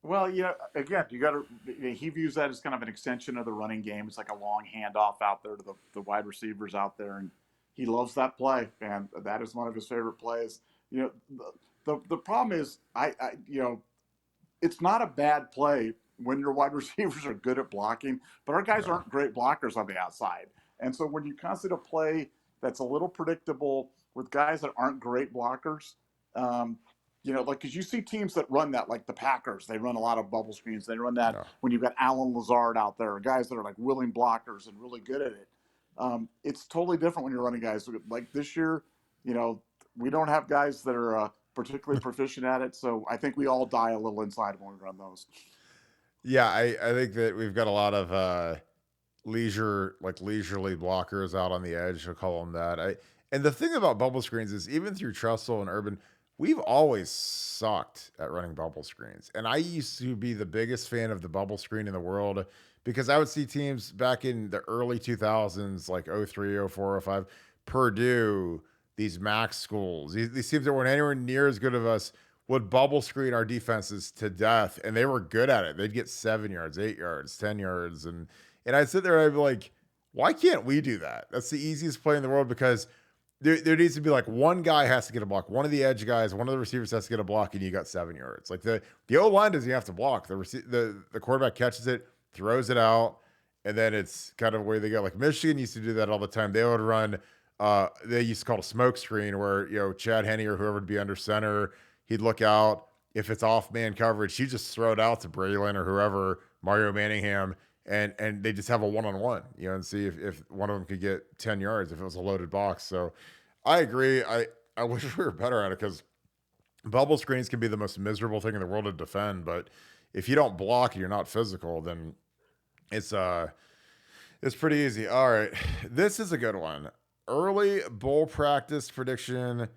Well, again, you got to. He views that as kind of an extension of the running game. It's like a long handoff out there to the wide receivers out there, and he loves that play, and that is one of his favorite plays. The problem is, it's not a bad play when your wide receivers are good at blocking, but our guys aren't great blockers on the outside. And so when you consider a play that's a little predictable with guys that aren't great blockers, like because you see teams that run that, like the Packers, they run a lot of bubble screens. They run that when you've got Alan Lazard out there, guys that are like willing blockers and really good at it. It's totally different when you're running guys like this year. We don't have guys that are particularly proficient at it, so I think we all die a little inside when we run those. Yeah, I think that we've got a lot of leisurely blockers out on the edge. I'll call them that. And the thing about bubble screens is even through Trussell and Urban, we've always sucked at running bubble screens. And I used to be the biggest fan of the bubble screen in the world because I would see teams back in the early 2000s, like 03, 04, 05, Purdue, these MAC schools, these teams that weren't anywhere near as good of us would bubble screen our defenses to death, and they were good at it. They'd get 7 yards, 8 yards, 10 yards, and I'd sit there and I'd be like, why can't we do that? That's the easiest play in the world because there needs to be like one guy has to get a block. One of the edge guys, one of the receivers has to get a block, and you got 7 yards. Like the O-line doesn't have to block. The quarterback catches it, throws it out, and then it's kind of where they go. Like Michigan used to do that all the time. They would run, they used to call it a smoke screen where, Chad Henne or whoever would be under center. He'd look out. If it's off man coverage, he'd just throw it out to Braylon or whoever, Mario Manningham, and they just have a one-on-one, and see if one of them could get 10 yards if it was a loaded box. So I agree. I wish we were better at it because bubble screens can be the most miserable thing in the world to defend. But if you don't block and you're not physical, then it's pretty easy. All right. This is a good one. Early bowl practice prediction.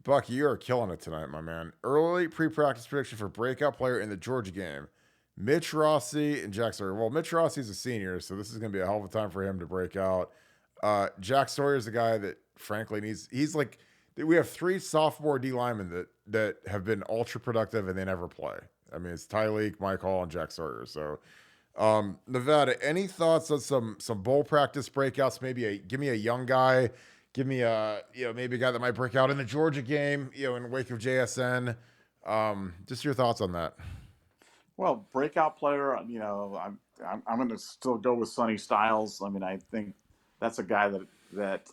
Buck, you are killing it tonight, my man. Early pre-practice prediction for breakout player in the Georgia game. Mitch Rossi and Jack Sawyer. Well, Mitch Rossi's a senior, so this is going to be a hell of a time for him to break out. Jack Sawyer's the guy that, frankly, he's like, we have 3 sophomore D linemen that have been ultra productive and they never play. I mean, it's Tyleek, Mike Hall, and Jack Sawyer. So, Nevada, any thoughts on some bowl practice breakouts? Give me a young guy. Give me maybe a guy that might break out in the Georgia game, in the wake of JSN. Just your thoughts on that. Well, breakout player, I'm going to still go with Sonny Styles. I mean, I think that's a guy that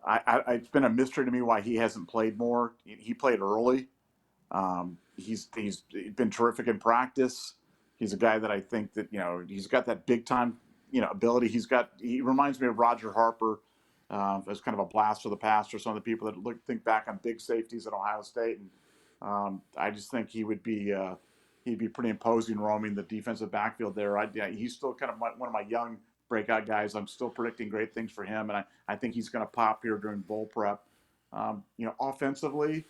it's been a mystery to me why he hasn't played more. He played early. He's been terrific in practice. He's a guy that I think that, he's got that big time, ability. He reminds me of Roger Harper. As kind of a blast for the past for some of the people that think back on big safeties at Ohio State. And I just think he'd be pretty imposing roaming the defensive backfield there. He's still kind of one of my young breakout guys. I'm still predicting great things for him, and I think he's going to pop here during bowl prep. Offensively,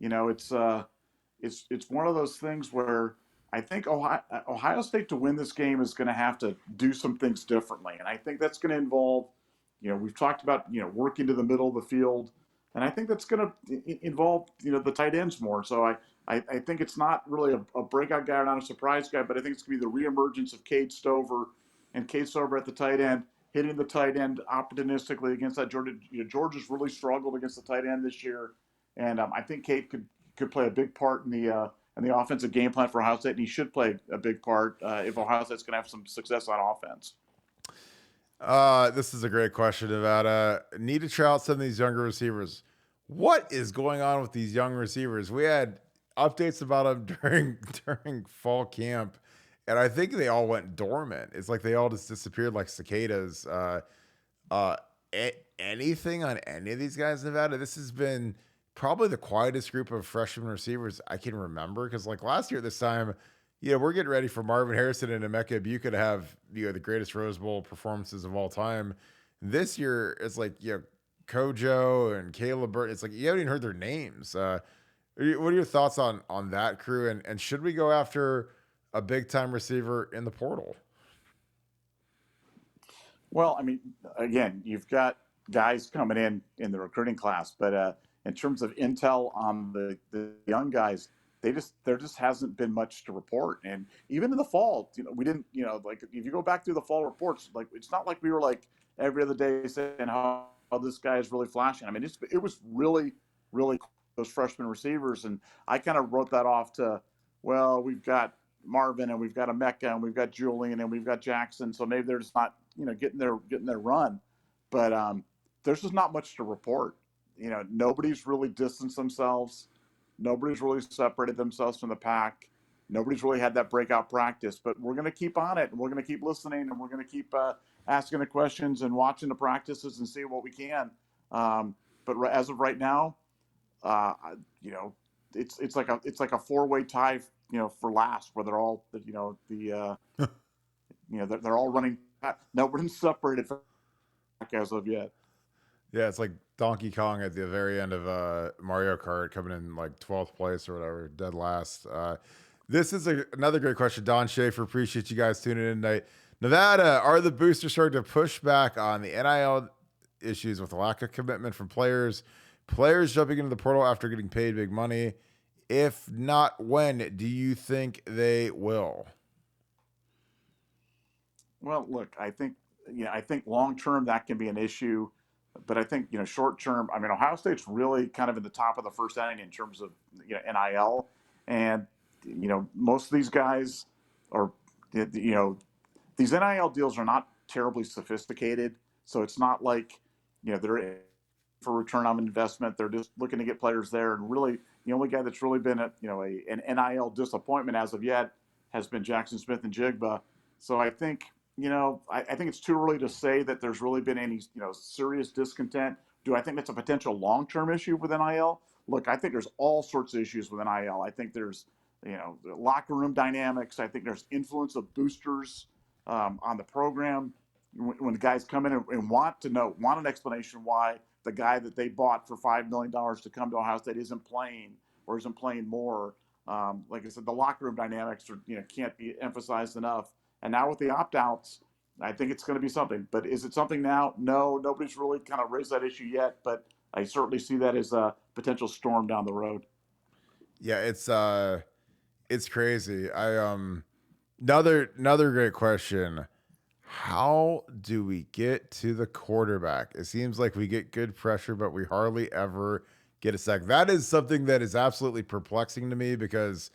it's one of those things where I think Ohio State to win this game is going to have to do some things differently, and I think that's going to involve. We've talked about, working to the middle of the field, and I think that's going to involve, the tight ends more. So I think it's not really a breakout guy or not a surprise guy, but I think it's going to be the reemergence of Cade Stover and Cade Stover at the tight end, hitting the tight end opportunistically against that Georgia. Georgia's really struggled against the tight end this year, and I think Cade could play a big part in the offensive game plan for Ohio State, and he should play a big part if Ohio State's going to have some success on offense. This is a great question, Nevada. Need to try out some of these younger receivers. What is going on with these young receivers? We had updates about them during fall camp, and I think they all went dormant. It's like they all just disappeared like cicadas. Anything on any of these guys, Nevada? This has been probably the quietest group of freshman receivers I can remember. Because like last year, this time, we're getting ready for Marvin Harrison and Emeka Ibuka to have the greatest Rose Bowl performances of all time. This year, it's like Kojo and Caleb Burton. It's like you haven't even heard their names. What are your thoughts on that crew? And should we go after a big time receiver in the portal? Well, I mean, again, you've got guys coming in the recruiting class, but in terms of intel on the young guys. There just hasn't been much to report. And even in the fall, we didn't, like if you go back through the fall reports, like it's not like we were like every other day saying how this guy is really flashing. I mean, it was really, really those freshman receivers. And I kind of wrote that off to, well, we've got Marvin and we've got Emeka and we've got Julian and we've got Jackson. So maybe they're just not, getting their run. But there's just not much to report. Nobody's really distanced themselves. Nobody's really separated themselves from the pack. Nobody's really had that breakout practice, but we're going to keep on it and we're going to keep listening and we're going to keep asking the questions and watching the practices and see what we can. But as of right now, it's like a four-way tie, for last, where they're all, they're all running. Nobody's separated from as of yet. Yeah, it's like Donkey Kong at the very end of Mario Kart, coming in like 12th place or whatever, dead last. This is another great question. Don Schaefer, appreciate you guys tuning in tonight. Nevada, are the boosters starting to push back on the NIL issues with the lack of commitment from players jumping into the portal after getting paid big money? If not, when do you think they will? Well, look, I think long term that can be an issue, but I think short term. I mean, Ohio State's really kind of in the top of the first inning in terms of NIL, and most of these guys are these NIL deals are not terribly sophisticated, so it's not like they're for return on investment. They're just looking to get players there, and really the only guy that's really been an NIL disappointment as of yet has been Jackson Smith-Njigba. So I think I think it's too early to say that there's really been any serious discontent. Do I think that's a potential long-term issue with NIL? Look, I think there's all sorts of issues with NIL. I think there's the locker room dynamics. I think there's influence of boosters on the program. When the guys come in and want an explanation why the guy that they bought for $5 million to come to Ohio State isn't playing or isn't playing more. Like I said, the locker room dynamics can't be emphasized enough. And now with the opt-outs, I think it's going to be something. But is it something now? No, nobody's really kind of raised that issue yet. But I certainly see that as a potential storm down the road. Yeah, it's crazy. Another great question. How do we get to the quarterback? It seems like we get good pressure, but we hardly ever get a sack. That is something that is absolutely perplexing to me because,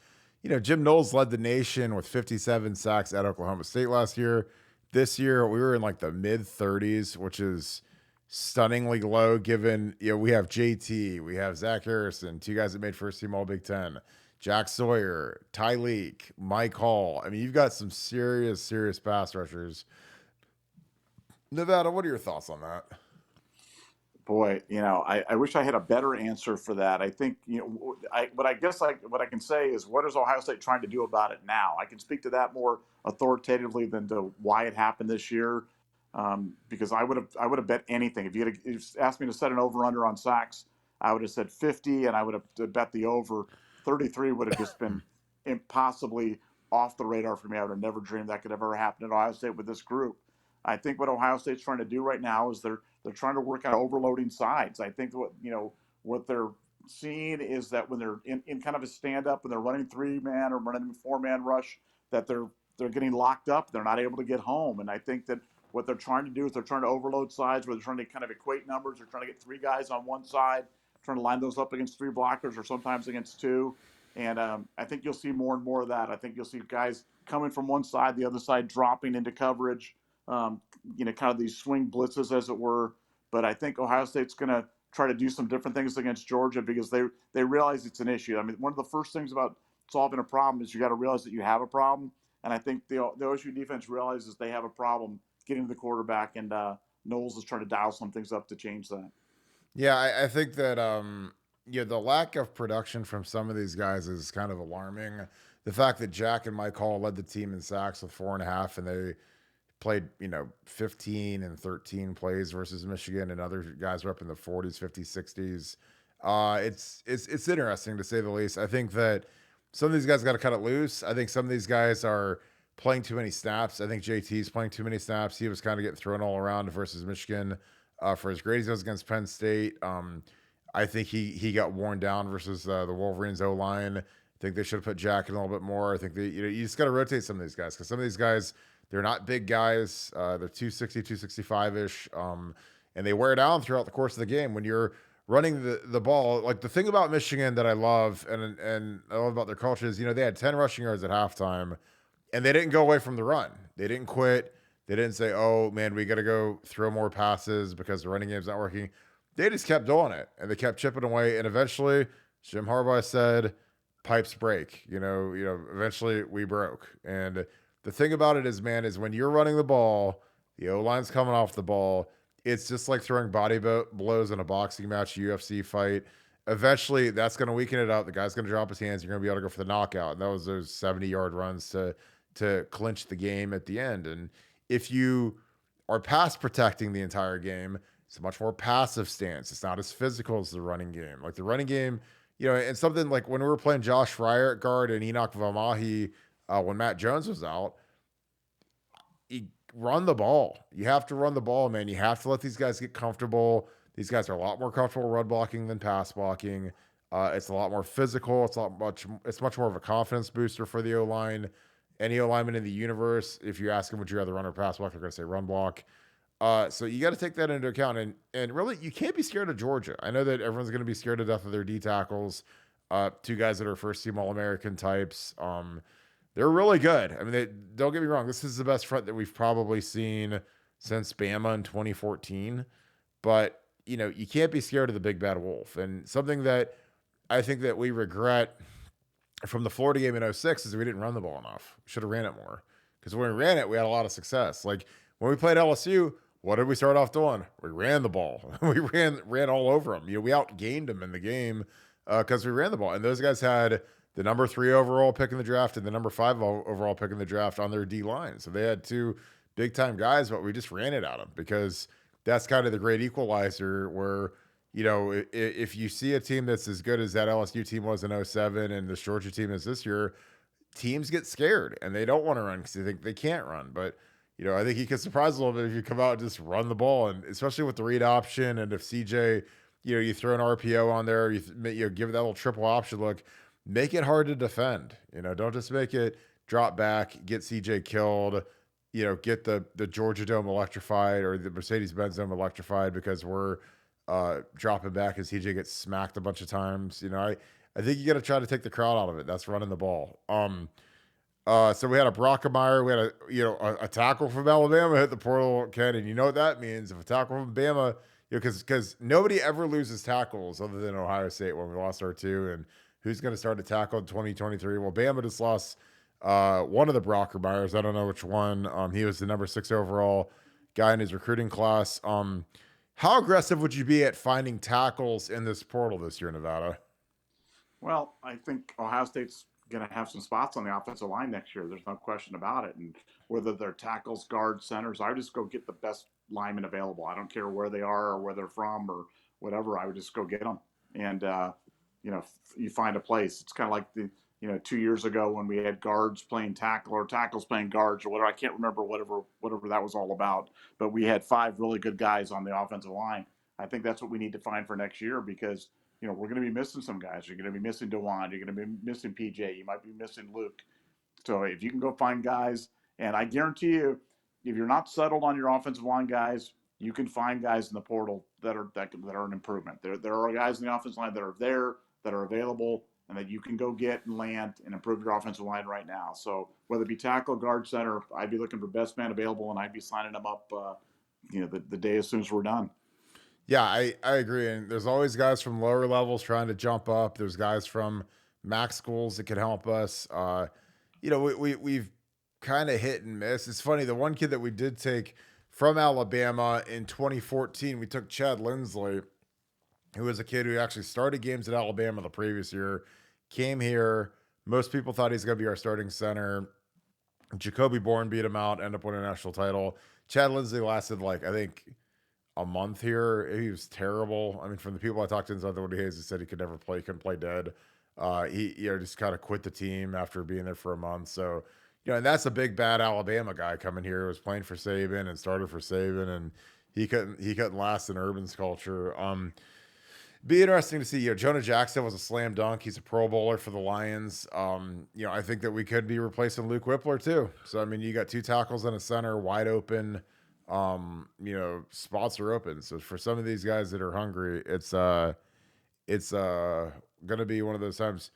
Jim Knowles led the nation with 57 sacks at Oklahoma State last year. This year, we were in like the mid 30s, which is stunningly low given, we have JT, we have Zach Harrison, two guys that made first team All Big Ten, Jack Sawyer, Ty Leak, Mike Hall. I mean, you've got some serious pass rushers. Nevada, what are your thoughts on that? Boy, I wish I had a better answer for that. I think, what I can say is, what is Ohio State trying to do about it now? I can speak to that more authoritatively than to why it happened this year, because I would have bet anything. If you asked me to set an over/under on sacks, I would have said 50, and I would have bet the over. 33 would have just been impossibly off the radar for me. I would have never dreamed that could ever happen at Ohio State with this group. I think what Ohio State's trying to do right now is they're trying to work on overloading sides. I think what they're seeing is that when they're in kind of a stand-up and they're running 3-man or running 4-man rush, that they're getting locked up. They're not able to get home. And I think that what they're trying to do is they're trying to overload sides where they're trying to kind of equate numbers. They're trying to get 3 guys on one side, trying to line those up against 3 blockers or sometimes against 2. And I think you'll see more and more of that. I think you'll see guys coming from one side, the other side dropping into coverage. Kind of these swing blitzes, as it were. But I think Ohio State's going to try to do some different things against Georgia because they realize it's an issue. I mean, one of the first things about solving a problem is you got to realize that you have a problem. And I think the OSU defense realizes they have a problem getting to the quarterback, and Knowles is trying to dial some things up to change that. Yeah, I think that the lack of production from some of these guys is kind of alarming. The fact that Jack and Mike Hall led the team in sacks with 4.5, and they played 15 and 13 plays versus Michigan, and other guys were up in the 40s, 50s, 60s. It's interesting to say the least. I think that some of these guys got to cut it loose. I think some of these guys are playing too many snaps. I think JT's playing too many snaps. He was kind of getting thrown all around versus Michigan for as great as he was against Penn State. I think he got worn down versus the Wolverines O-line. I think they should have put Jack in a little bit more. I think you just got to rotate some of these guys because some of these guys, they're not big guys. They're 260, 265-ish, and they wear down throughout the course of the game. When you're running the ball. Like the thing about Michigan that I love and I love about their culture is, they had 10 rushing yards at halftime and they didn't go away from the run. They didn't quit. They didn't say, "Oh man, we got to go throw more passes because the running game's not working." They just kept doing it and they kept chipping away. And eventually, Jim Harbaugh said, "Pipes break." Eventually we broke. And the thing about it is, man, is when you're running the ball, the O line's coming off the ball. It's just like throwing body blows in a boxing match, UFC fight. Eventually, that's going to weaken it out. The guy's going to drop his hands. You're going to be able to go for the knockout. And that was those 70-yard runs to clinch the game at the end. And if you are pass protecting the entire game, it's a much more passive stance. It's not as physical as the running game. Like the running game, and something like when we were playing Josh Fryer at guard and Enoch Vamahi when Matt Jones was out, you run the ball. You have to run the ball, man. You have to let these guys get comfortable. These guys are a lot more comfortable run blocking than pass blocking. It's a lot more physical. It's much more of a confidence booster for the O-line. Any O-lineman in the universe, if you ask them, would you rather run or pass block, they're going to say run block. So you got to take that into account. And really, you can't be scared of Georgia. I know that everyone's going to be scared to death of their D tackles. Two guys that are first-team All-American types. They're really good. I mean, don't get me wrong. This is the best front that we've probably seen since Bama in 2014. But, you can't be scared of the big bad wolf. And something that I think that we regret from the Florida game in 06 is we didn't run the ball enough. We should have ran it more. Because when we ran it, we had a lot of success. Like when we played LSU, what did we start off doing? We ran the ball. We ran all over them. We outgained them in the game because we ran the ball. And those guys had the number 3 overall pick in the draft and the number 5 overall pick in the draft on their D line. So they had 2 big time guys, but we just ran it at them because that's kind of the great equalizer where, if you see a team that's as good as that LSU team was in 07 and this Georgia team is this year, teams get scared and they don't want to run because they think they can't run. But, I think you can surprise a little bit if you come out and just run the ball, and especially with the read option. And if CJ, you throw an RPO on there, you give it that little triple option look, make it hard to defend. Don't just make it drop back, get CJ killed, get the Georgia Dome electrified or the Mercedes-Benz Dome electrified because we're dropping back and CJ gets smacked a bunch of times. I think you got to try to take the crowd out of it. That's running the ball. So we had a Brockemeyer, we had a tackle from Alabama hit the portal, Ken, and you know what that means. If a tackle from Bama, because nobody ever loses tackles other than Ohio State when we lost our 2, and who's going to start a tackle in 2023? Well, Bama just lost one of the Brockemeyers. I don't know which one. He was the number 6 overall guy in his recruiting class. How aggressive would you be at finding tackles in this portal this year, Nevada? Well, I think Ohio State's going to have some spots on the offensive line next year. There's no question about it. And whether they're tackles, guards, centers, I would just go get the best linemen available. I don't care where they are or where they're from or whatever. I would just go get them. And, you find a place. It's kind of like 2 years ago when we had guards playing tackle or tackles playing guards or whatever. I can't remember whatever that was all about. But we had 5 really good guys on the offensive line. I think that's what we need to find for next year because – we're going to be missing some guys. You're going to be missing DeJuan. You're going to be missing PJ. You might be missing Luke. So if you can go find guys, and I guarantee you, if you're not settled on your offensive line guys, you can find guys in the portal that are an improvement. There are guys in the offensive line that are there, that are available, and that you can go get and land and improve your offensive line right now. So whether it be tackle, guard, center, I'd be looking for best man available, and I'd be signing them up, the day as soon as we're done. Yeah, I agree. And there's always guys from lower levels trying to jump up. There's guys from MAC schools that can help us. We've kind of hit and miss. It's funny. The one kid that we did take from Alabama in 2014, we took Chad Lindsley, who was a kid who actually started games at Alabama the previous year, came here. Most people thought he's going to be our starting center. Jacoby Bourne beat him out, ended up winning a national title. Chad Lindsley lasted I think a month here. He was terrible. I mean, from the people I talked to inside the Woody Hayes, he said he could never play, couldn't play dead. He just kind of quit the team after being there for a month. So, and that's a big bad Alabama guy coming here. He was playing for Saban and started for Saban, and he couldn't last in Urban's culture. Be interesting to see. Jonah Jackson was a slam dunk. He's a Pro Bowler for the Lions. I think that we could be replacing Luke Whippler too. So I mean, you got 2 tackles and a center wide open. spots are open. So for some of these guys that are hungry, it's gonna be one of those times.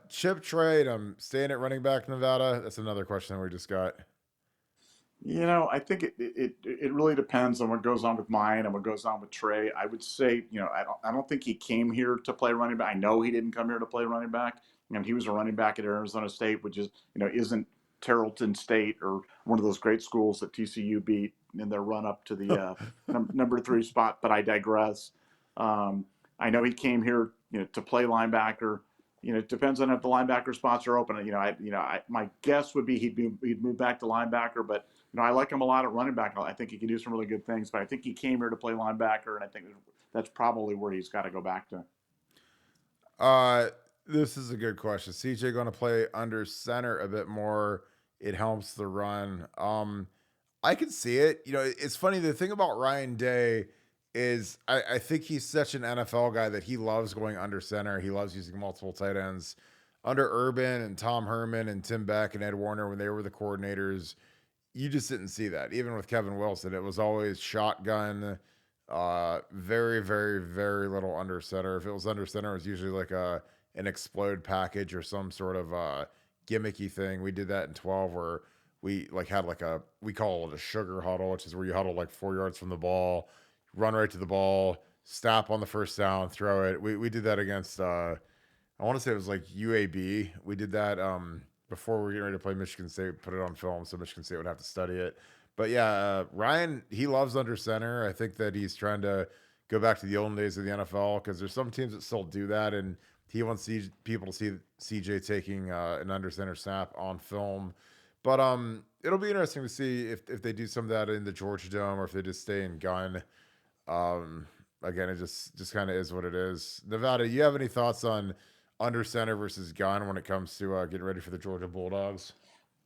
Chip trade. I'm staying at running back Nevada. That's another question we just got. I think it really depends on what goes on with mine and what goes on with Trey. I would say, I don't think he came here to play running back. I know he didn't come here to play running back. He was a running back at Arizona State, which is, isn't Tarleton State or one of those great schools that TCU beat in their run up to the number 3 spot. But I digress. I know he came here, to play linebacker. It depends on if the linebacker spots are open. My guess would be he'd move back to linebacker, but I like him a lot at running back. I think he can do some really good things, but I think he came here to play linebacker, and I think that's probably where he's got to go back to. This is a good question. CJ going to play under center a bit more. It helps the run. I can see it. It's funny. The thing about Ryan Day is I think he's such an NFL guy that he loves going under center. He loves using multiple tight ends. Under Urban and Tom Herman and Tim Beck and Ed Warner, when they were the coordinators, you just didn't see that. Even with Kevin Wilson, it was always shotgun, very, very, very little under center. If it was under center, it was usually like an explode package or some sort of gimmicky thing. We did that in 12 where we had we call it a sugar huddle, which is where you huddle like 4 yards from the ball, run right to the ball, stop on the first down, throw it. We did that against I want to say it was like UAB. We did that before we were getting ready to play Michigan State, put it on film so Michigan State would have to study it. But yeah, Ryan, he loves under center. I think that he's trying to go back to the olden days of the NFL because there's some teams that still do that, and he wants people to see CJ taking an under center snap on film. But it'll be interesting to see if they do some of that in the Georgia Dome or if they just stay in gun. Again, it just kind of is what it is. Nevada, you have any thoughts on under center versus gun when it comes to getting ready for the Georgia Bulldogs?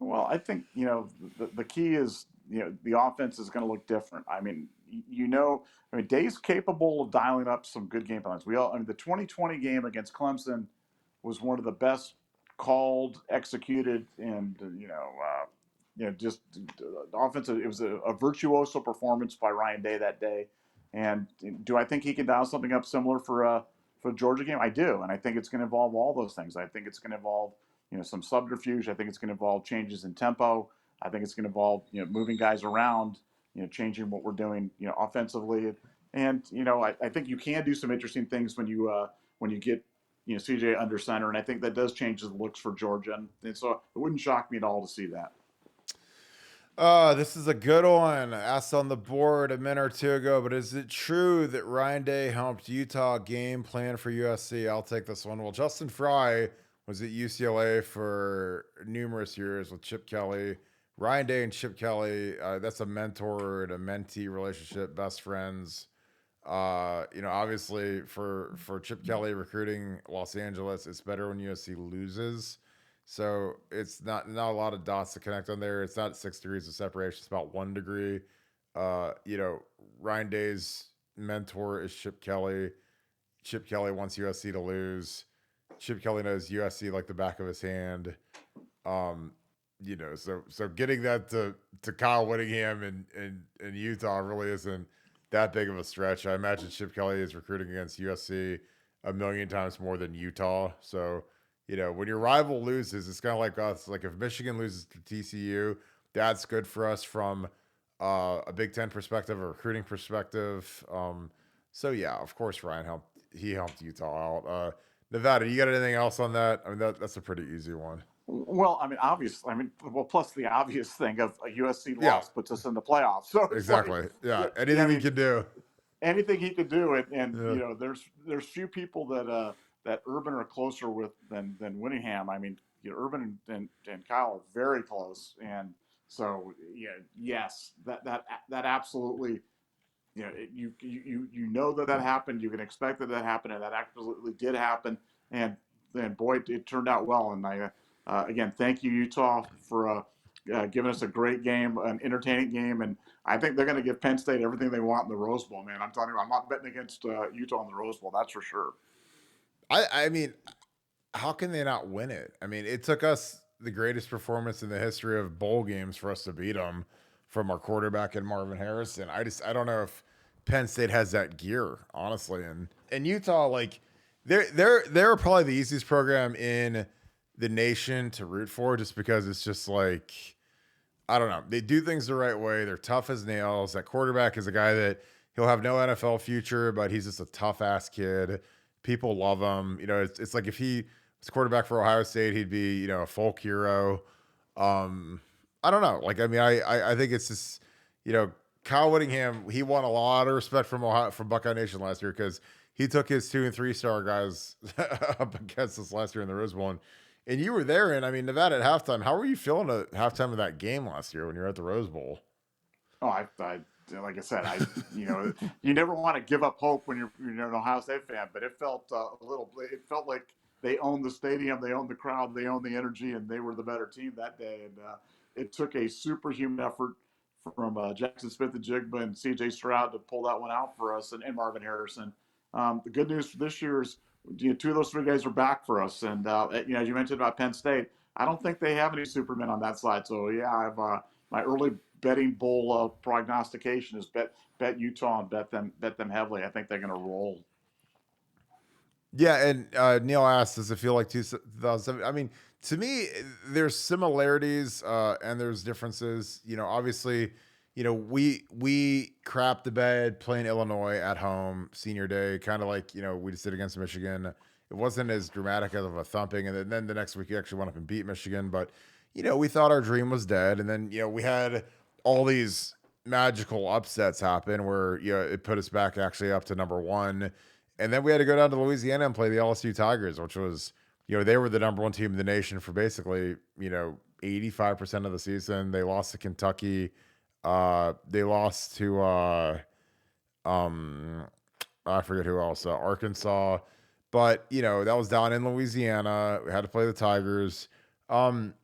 Well, I think the key is the offense is going to look different. Day's capable of dialing up some good game plans. The 2020 game against Clemson was one of the best called, executed, and just offensive. It was a virtuoso performance by Ryan Day that day. And do I think he can dial something up similar for Georgia game? I do, and I think it's going to involve all those things. I think it's going to involve some subterfuge. I think it's going to involve changes in tempo. I think it's going to involve moving guys around, changing what we're doing offensively. And I think you can do some interesting things when you get CJ under center, and I think that does change the looks for Georgia. And so it wouldn't shock me at all to see that. This is a good one. Asked on the board a minute or two ago, but is it true that Ryan Day helped Utah game plan for USC? I'll take this one. Well, Justin Fry was at UCLA for numerous years with Chip Kelly. Ryan Day and Chip Kelly, that's a mentor and a mentee relationship, best friends. Obviously for Chip Kelly recruiting Los Angeles, it's better when USC loses. So it's not a lot of dots to connect on there. It's not 6 degrees of separation. It's about 1 degree. Ryan Day's mentor is Chip Kelly. Chip Kelly wants USC to lose. Chip Kelly knows USC like the back of his hand. So getting that to Kyle Whittingham in Utah really isn't that big of a stretch. I imagine Chip Kelly is recruiting against USC a million times more than Utah. So, when your rival loses, it's kind of like us. Like if Michigan loses to TCU, that's good for us from a Big Ten perspective, a recruiting perspective. So yeah, of course Ryan helped Utah out. Nevada, you got anything else on that? I mean, that's a pretty easy one. Well, plus the obvious thing of a USC loss puts us in the playoffs. So exactly. Anything he can do. Anything he could do, and there's few people that Urban are closer with than Whittingham. Urban and Kyle are very close, and so yes, that absolutely, you know that happened. You can expect that happened, and that absolutely did happen. And boy, it turned out well. And I again thank you, Utah, for giving us a great game, an entertaining game, and I think they're going to give Penn State everything they want in the Rose Bowl. Man, I'm telling you, I'm not betting against Utah in the Rose Bowl. That's for sure. I mean, how can they not win it? I mean, it took us the greatest performance in the history of bowl games for us to beat them from our quarterback and Marvin Harrison. I don't know if Penn State has that gear, honestly. And Utah, like they're probably the easiest program in the nation to root for, just because it's just like, I don't know. They do things the right way. They're tough as nails. That quarterback is a guy that he'll have no NFL future, but he's just a tough ass kid. People love him. You know, it's like if he was quarterback for Ohio State, he'd be, you know, a folk hero. I don't know. Like, I mean, I think it's just, you know, Kyle Whittingham, he won a lot of respect from Buckeye Nation last year because he took his 2 and 3 star guys up against us last year in the Rose Bowl. And you were there, and I mean, Nevada at halftime. How were you feeling at halftime of that game last year when you were at the Rose Bowl? Oh, I like I said, you know, you never want to give up hope when you're an Ohio State fan, but it felt it felt like they owned the stadium, they owned the crowd, they owned the energy, and they were the better team that day. And it took a superhuman effort from Jackson Smith-Njigba and C.J. Stroud to pull that one out for us, and Marvin Harrison. The good news for this year is, you know, 2 of those 3 guys are back for us. And, you know, as you mentioned about Penn State, I don't think they have any Supermen on that side. So, yeah, I've my early betting bowl prognostication is bet Utah and bet them heavily. I think they're going to roll. Yeah, and Neil asked, does it feel like 2007? I mean, to me, there's similarities and there's differences. You know, obviously, you know, we crapped the bed playing Illinois at home senior day, kind of like, you know, we just did against Michigan. It wasn't as dramatic of a thumping, and then the next week we actually went up and beat Michigan. But, you know, we thought our dream was dead, and then, you know, we had all these magical upsets happen where, you know, it put us back actually up to number 1. And then we had to go down to Louisiana and play the LSU Tigers, which was, you know, they were the number 1 team in the nation for basically, you know, 85% of the season. They lost to Kentucky. They lost to, I forget who else, Arkansas. But, you know, that was down in Louisiana. We had to play the Tigers. And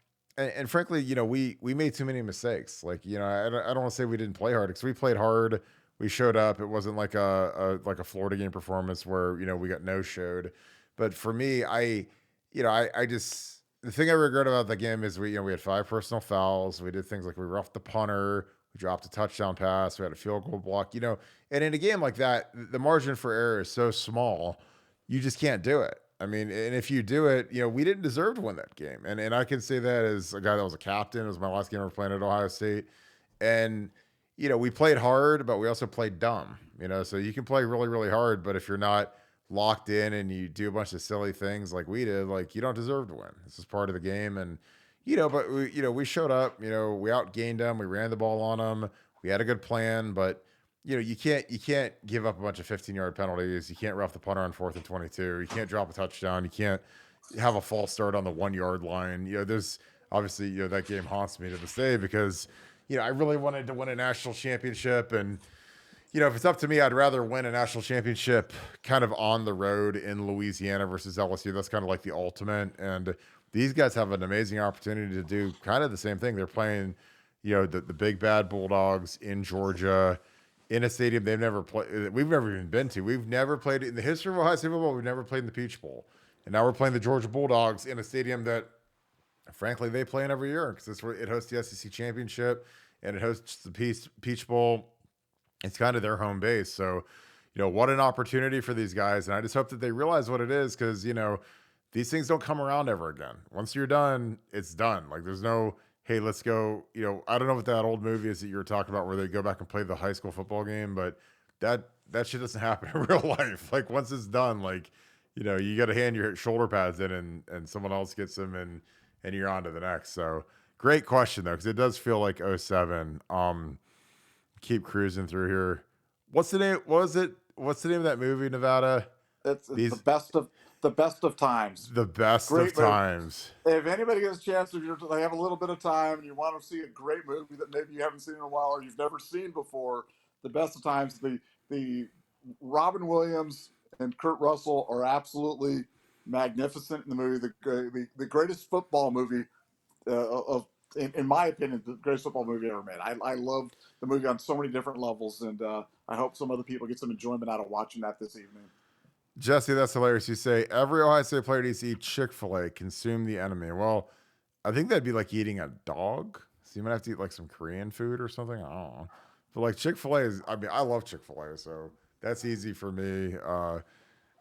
frankly, you know, we made too many mistakes. Like, you know, I don't want to say we didn't play hard, because we played hard. We showed up. It wasn't like a Florida game performance where, you know, we got no-showed. But for me, I just, the thing I regret about the game is we had 5 personal fouls. We did things like we roughed the punter. We dropped a touchdown pass. We had a field goal block, you know. And in a game like that, the margin for error is so small, you just can't do it. I mean, and if you do it, you know, we didn't deserve to win that game. And I can say that as a guy that was a captain. It was my last game ever playing at Ohio State. And, you know, we played hard, but we also played dumb, you know, so you can play really, really hard, but if you're not locked in and you do a bunch of silly things like we did, like, you don't deserve to win. This is part of the game. And, you know, but we showed up, you know, we outgained them. We ran the ball on them. We had a good plan, but, you know, you can't give up a bunch of 15-yard penalties. You can't rough the punter on 4th and 22. You can't drop a touchdown. You can't have a false start on the 1-yard line. You know, there's obviously, you know, that game haunts me to this day because, you know, I really wanted to win a national championship. And, you know, if it's up to me, I'd rather win a national championship kind of on the road in Louisiana versus LSU. That's kind of like the ultimate. And these guys have an amazing opportunity to do kind of the same thing. They're playing, you know, the big bad Bulldogs in Georgia in a stadium we've never even been to. We've never played in the history of Ohio State football. We've never played in the Peach Bowl. And now we're playing the Georgia Bulldogs in a stadium that, frankly, they play in every year because it hosts the SEC championship and it hosts the Peach Bowl. It's kind of their home base. So, you know, what an opportunity for these guys. And I just hope that they realize what it is because, you know, these things don't come around ever again. Once you're done, it's done. Like, there's no, hey, let's go. You know, I don't know what that old movie is that you were talking about where they go back and play the high school football game, but that shit doesn't happen in real life. Like, once it's done, like, you know, you got to hand your shoulder pads in and someone else gets them and you're on to the next. So great question though, because it does feel like 07. Keep cruising through here. What's the name? What was it? What's the name of that movie, Nevada? It's the best of times. The best Great of times. If anybody gets a chance, if they have a little bit of time and you want to see a great movie that maybe you haven't seen in a while or you've never seen before, the best of times. The Robin Williams and Kurt Russell are absolutely magnificent in the movie. The greatest football movie in my opinion, the greatest football movie ever made. I love the movie on so many different levels, and I hope some other people get some enjoyment out of watching that this evening. Jesse, that's hilarious. You say every Ohio State player needs to eat Chick-fil-A, consume the enemy. Well, I think that'd be like eating a dog. So you might have to eat like some Korean food or something. I don't know. But like Chick-fil-A is, I mean, I love Chick-fil-A, so that's easy for me.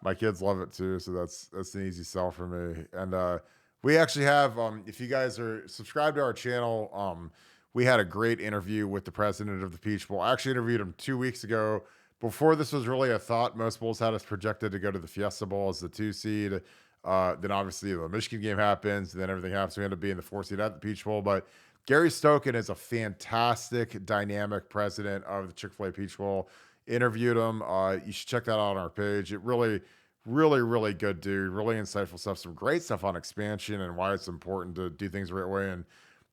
My kids love it too, so that's an easy sell for me. And we actually have, if you guys are subscribed to our channel, we had a great interview with the president of the Peach Bowl. I actually interviewed him 2 weeks ago. Before this was really a thought, most bowls had us projected to go to the Fiesta Bowl as the 2 seed. Then obviously the Michigan game happens, and then everything happens. We end up being the 4 seed at the Peach Bowl. But Gary Stokan is a fantastic, dynamic president of the Chick-fil-A Peach Bowl. Interviewed him. You should check that out on our page. It really, really, really good dude. Really insightful stuff. Some great stuff on expansion and why it's important to do things the right way. And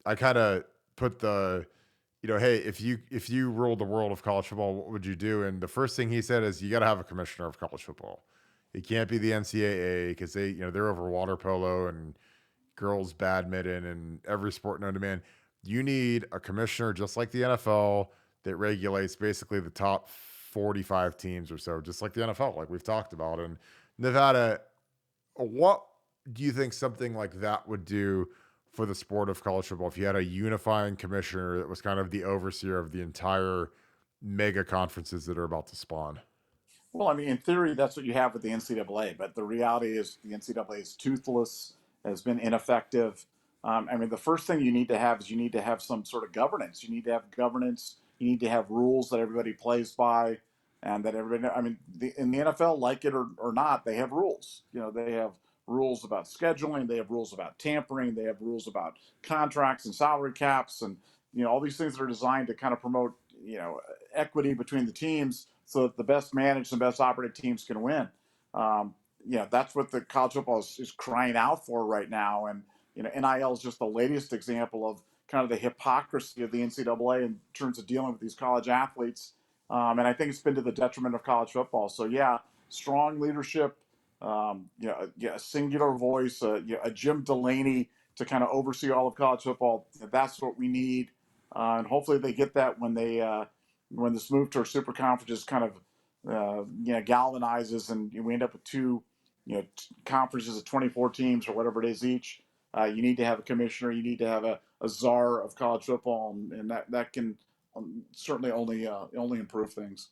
I kind of put the, hey, if you ruled the world of college football, what would you do? And the first thing he said is you got to have a commissioner of college football. It can't be the NCAA because they're over water polo and girls badminton and every sport known to man. You need a commissioner just like the NFL that regulates basically the top 45 teams or so, just like the NFL, like we've talked about. And Nevada, what do you think something like that would do for the sport of college football if you had a unifying commissioner that was kind of the overseer of the entire mega conferences that are about to spawn? Well, I mean, in theory, that's what you have with the NCAA, but the reality is the NCAA is toothless, has been ineffective. I mean, the first thing you need to have is you need to have some sort of governance. You need to have governance. You need to have rules that everybody plays by, and that everybody. I mean, in the NFL, like it or not, they have rules. They have rules about scheduling. They have rules about tampering. They have rules about contracts and salary caps, and all these things that are designed to kind of promote equity between the teams so that the best managed and best operated teams can win. That's what the college football is crying out for right now. And, NIL is just the latest example of kind of the hypocrisy of the NCAA in terms of dealing with these college athletes. And I think it's been to the detriment of college football. So, yeah, strong leadership, a singular voice, a Jim Delaney to kind of oversee all of college football. That's what we need. And hopefully they get that when this move to our super conferences kind of galvanizes and we end up with two conferences of 24 teams or whatever it is each. You need to have a commissioner. You need to have a czar of college football, and that can certainly only improve things.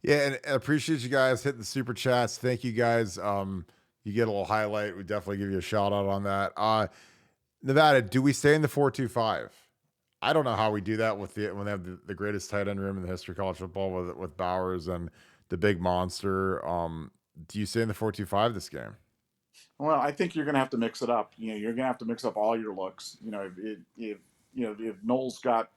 Yeah, and I appreciate you guys hitting the super chats. Thank you guys. You get a little highlight. We definitely give you a shout out on that. Nevada, do we stay in the 4-2-5? I don't know how we do that when they have the greatest tight end room in the history of college football with Bowers and the big monster. Do you stay in the 4-2-5 this game? Well, I think you're going to have to mix it up. You're going to have to mix up all your looks. If Knowles got,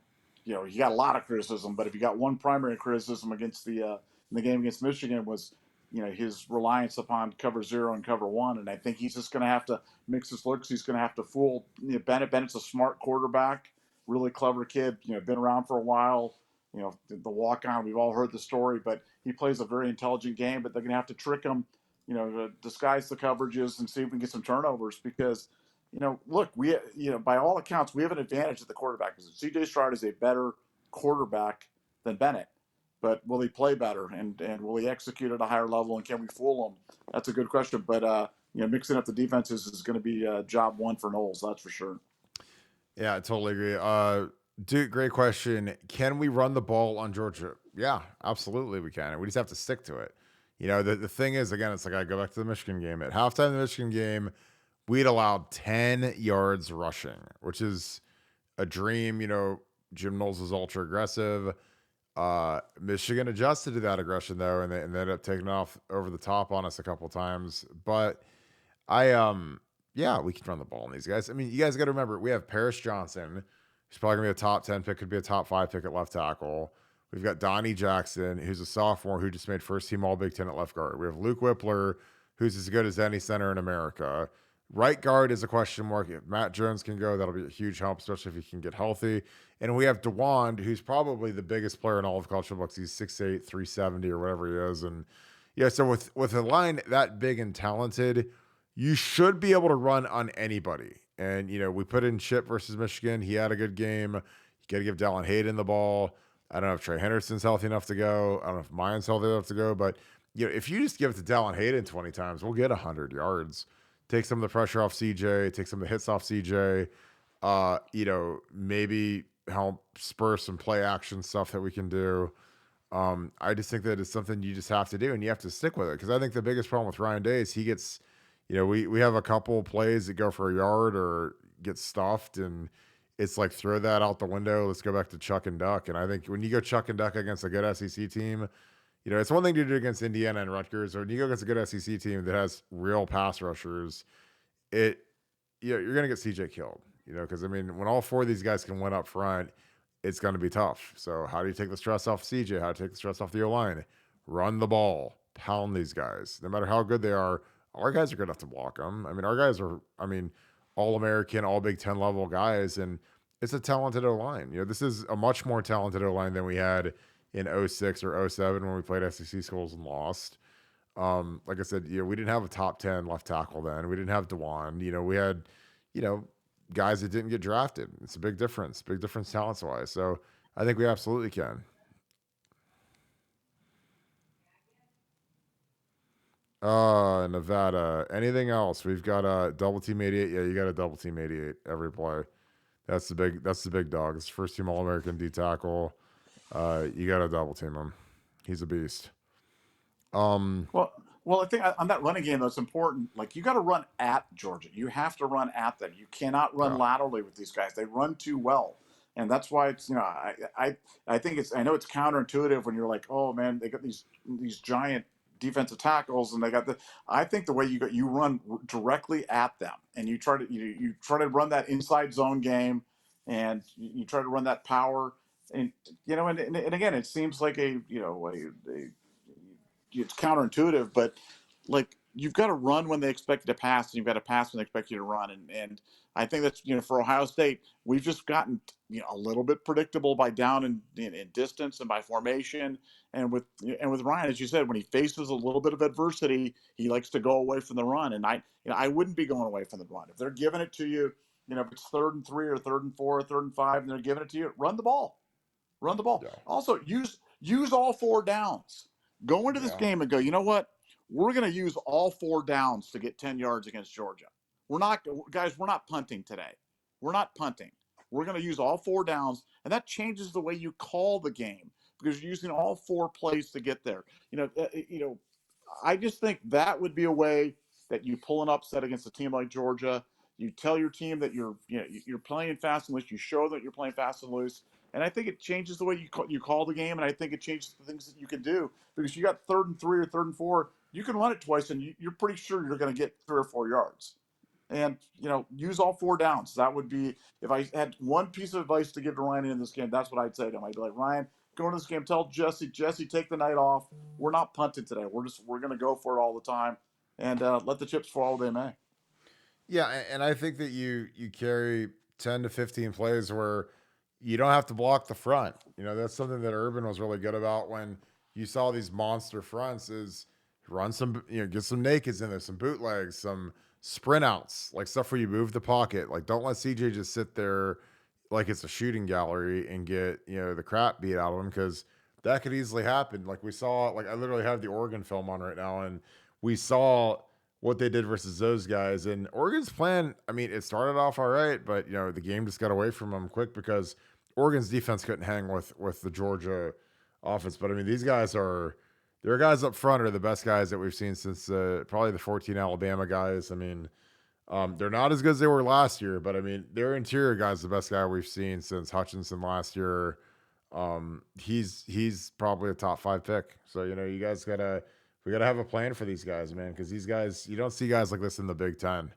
he got a lot of criticism, but if you got one primary criticism against in the game against Michigan was, his reliance upon cover 0 and cover 1. And I think he's just going to have to mix his looks. He's going to have to fool Bennett. Bennett's a smart quarterback, really clever kid, been around for a while. The walk-on, we've all heard the story, but he plays a very intelligent game, but they're going to have to trick him, to disguise the coverages and see if we can get some turnovers because, look, we, by all accounts, we have an advantage at the quarterback position. C.J. Stroud is a better quarterback than Bennett, but will he play better and will he execute at a higher level and can we fool him? That's a good question, but, mixing up the defenses is going to be job one for Knowles, that's for sure. Yeah, I totally agree. Dude, great question. Can we run the ball on Georgia? Yeah, absolutely we can. We just have to stick to it. The thing is, again, it's like I go back to the Michigan game. At halftime of the Michigan game, we'd allowed 10 yards rushing, which is a dream. Jim Knowles is ultra aggressive. Michigan adjusted to that aggression, though, and they ended up taking off over the top on us a couple times. But yeah, we can run the ball on these guys. I mean, you guys got to remember, we have Paris Johnson. He's probably going to be a top 10 pick, could be a top 5 pick at left tackle. We've got Donnie Jackson, who's a sophomore who just made first team All Big Ten at left guard. We have Luke Whippler, who's as good as any center in America. Right guard is a question mark. If Matt Jones can go, that'll be a huge help, especially if he can get healthy. And we have DeWand, who's probably the biggest player in all of college football. He's 6'8", 370 or whatever he is. And yeah, so with a line that big and talented, you should be able to run on anybody. And, we put in Chip versus Michigan. He had a good game. You got to give Dallin Hayden the ball. I don't know if Trey Henderson's healthy enough to go. I don't know if Mayan's healthy enough to go. But, if you just give it to Dallin Hayden 20 times, we'll get 100 yards. Take some of the pressure off CJ. Take some of the hits off CJ. maybe help spur some play action stuff that we can do. I just think that it's something you just have to do and you have to stick with it. Cause I think the biggest problem with Ryan Day is he gets, we have a couple plays that go for a yard or get stuffed and it's like, throw that out the window. Let's go back to chuck and duck. And I think when you go chuck and duck against a good SEC team, it's one thing to do against Indiana and Rutgers, or when you go against a good SEC team that has real pass rushers, you're going to get CJ killed, because when all four of these guys can win up front, it's going to be tough. So how do you take the stress off CJ? How do you take the stress off the O-line? Run the ball, pound these guys. No matter how good they are, our guys are good enough to block them. Our guys are, all-American, all Big Ten level guys, and it's a talented O-line. This is a much more talented O-line than we had in 06 or 07 when we played SEC schools and lost. Like I said, we didn't have a top 10 left tackle then. We didn't have DeJuan. We had, guys that didn't get drafted. It's a big difference talents-wise. So I think we absolutely can. Nevada. Anything else? We've got a double team 88. Yeah, you got a double team 88 every play. That's the big dog. It's first team All-American D tackle. You got to double team him. He's a beast. Well, I think on that running game, that's important. Like, you got to run at Georgia. You have to run at them. You cannot run laterally with these guys. They run too well. And that's why it's, I think I know it's counterintuitive when you're like, oh man, they got these giant defensive tackles and I think the way you run directly at them and you try to run that inside zone game and you try to run that power and again, it seems like it's counterintuitive, but like, you've got to run when they expect you to pass and you've got to pass when they expect you to run. And I think that's, for Ohio State, we've just gotten, a little bit predictable by down in distance and by formation. And with Ryan, as you said, when he faces a little bit of adversity, he likes to go away from the run. And I wouldn't be going away from the run. If they're giving it to you, if it's 3rd and 3 or 3rd and 4 or 3rd and 5, and they're giving it to you, run the ball. Yeah. Also, use all 4 downs. Go into this game and go, you know what? We're going to use all 4 downs to get 10 yards against Georgia. We're not punting today. We're not punting. We're going to use all 4 downs, and that changes the way you call the game because you're using all 4 plays to get there. I just think that would be a way that you pull an upset against a team like Georgia. You tell your team that you're playing fast and loose. You show that you're playing fast and loose. And I think it changes the way you call the game, and I think it changes the things that you can do because you got 3rd and 3 or 3rd and 4. You can run it twice, and you're pretty sure you're going to get 3 or 4 yards. And use all 4 downs. That would be, if I had one piece of advice to give to Ryan in this game, that's what I'd say to him. I'd be like, Ryan, go into this game, tell Jesse, take the night off. We're not punting today. We're going to go for it all the time, and let the chips fall where they may. Yeah, and I think that you carry 10 to 15 plays where you don't have to block the front. That's something that Urban was really good about when you saw these monster fronts is run some, get some nakeds in there, some bootlegs, some sprint outs, like stuff where you move the pocket. Like, don't let CJ just sit there like it's a shooting gallery and get, the crap beat out of him because that could easily happen. Like we saw, like I literally have the Oregon film on right now and we saw what they did versus those guys. And Oregon's plan, it started off all right, but, the game just got away from them quick because Oregon's defense couldn't hang with the Georgia offense. But, these guys their guys up front are the best guys that we've seen since probably the 14 Alabama guys. They're not as good as they were last year, but, their interior guy's the best guy we've seen since Hutchinson last year. He's probably a top 5 pick. So, you guys we gotta have a plan for these guys, man, because these guys, you don't see guys like this in the Big Ten.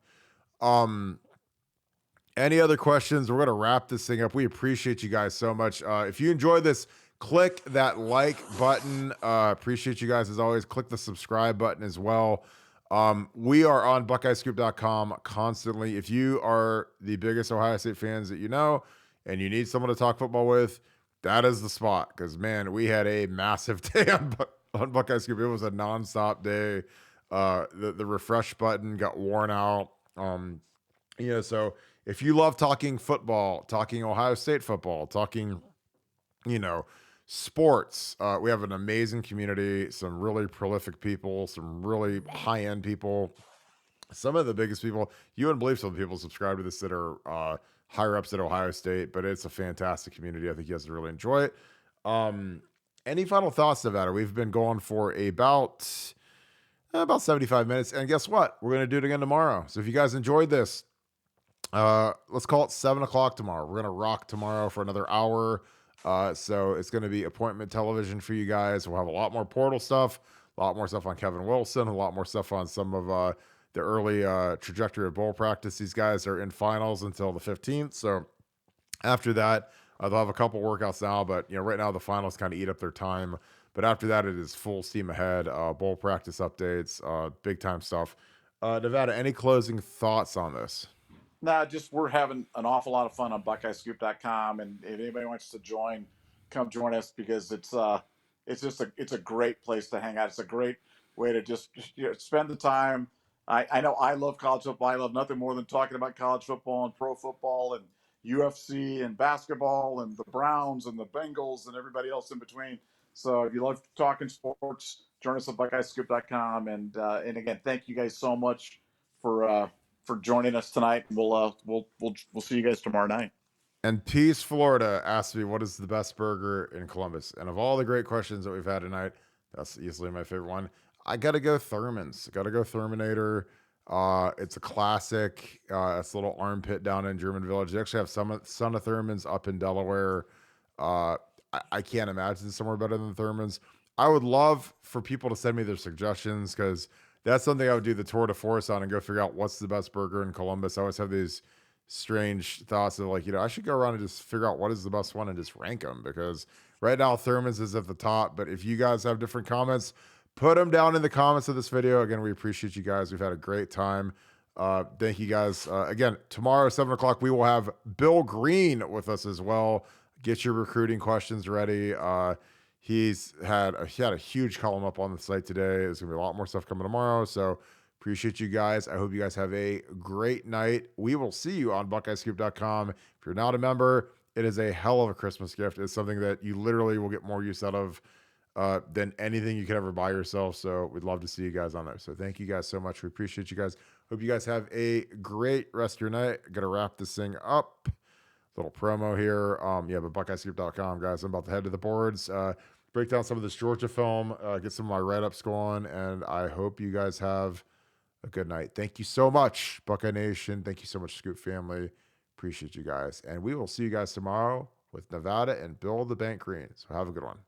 Any other questions? We're gonna wrap this thing up. We appreciate you guys so much. If you enjoyed this, click that like button. Appreciate you guys as always. Click the subscribe button as well. We are on BuckeyeScoop.com constantly. If you are the biggest Ohio State fans that and you need someone to talk football with, that is the spot. Because, man, we had a massive day on Buckeye Scoop. It was a nonstop day. The refresh button got worn out. So if you love talking football, talking Ohio State football, talking, sports, we have an amazing community, some really prolific people, some really high-end people, some of the biggest people. You wouldn't believe some of the people subscribe to this that are higher ups at Ohio State, but it's a fantastic community. I think you guys will really enjoy it. Any final thoughts, Nevada? We've been going for about 75 minutes, and guess what? We're going to do it again tomorrow. So if you guys enjoyed this, let's call it 7 o'clock tomorrow. We're going to rock tomorrow for another hour. So it's going to be appointment television for you guys. We'll have a lot more portal stuff, a lot more stuff on Kevin Wilson, a lot more stuff on some of the early trajectory of bowl practice. These guys are in finals until the 15th. So after that, they'll have a couple workouts now, but right now the finals kind of eat up their time. But after that, it is full steam ahead. Bowl practice updates, big time stuff. Nevada, any closing thoughts on this? No, just we're having an awful lot of fun on BuckeyeScoop.com, and if anybody wants to join, come join us because it's a great place to hang out. It's a great way to just spend the time. I know I love college football. I love nothing more than talking about college football and pro football and UFC and basketball and the Browns and the Bengals and everybody else in between. So if you love talking sports, join us at BuckeyeScoop.com. And again, thank you guys so much for joining us tonight. We'll see you guys tomorrow night. And Peace Florida asked me what is the best burger in Columbus. And of all the great questions that we've had tonight, that's easily my favorite one. I gotta go Thurman's. Gotta go Thurminator. It's a classic. It's a little armpit down in German Village. They actually have some Son of Thurman's up in Delaware. I can't imagine somewhere better than Thurman's. I would love for people to send me their suggestions because that's something I would do the tour de force on and go figure out what's the best burger in Columbus. I always have these strange thoughts of like, I should go around and just figure out what is the best one and just rank them because right now Thurman's is at the top. But if you guys have different comments, put them down in the comments of this video. Again, we appreciate you guys. We've had a great time. Thank you guys. Again, tomorrow, 7 o'clock, we will have Bill Greene with us as well. Get your recruiting questions ready. He had a huge column up on the site today. There's going to be a lot more stuff coming tomorrow. So appreciate you guys. I hope you guys have a great night. We will see you on BuckeyeScoop.com. If you're not a member, it is a hell of a Christmas gift. It's something that you literally will get more use out of than anything you could ever buy yourself. So we'd love to see you guys on there. So thank you guys so much. We appreciate you guys. Hope you guys have a great rest of your night. Gonna wrap this thing up. Little promo here. But BuckeyeScoop.com, guys. I'm about to head to the boards. Break down some of this Georgia film. Get some of my write-ups going. And I hope you guys have a good night. Thank you so much, Buckeye Nation. Thank you so much, Scoop family. Appreciate you guys. And we will see you guys tomorrow with Nevada and Bill the Bank Greene. So have a good one.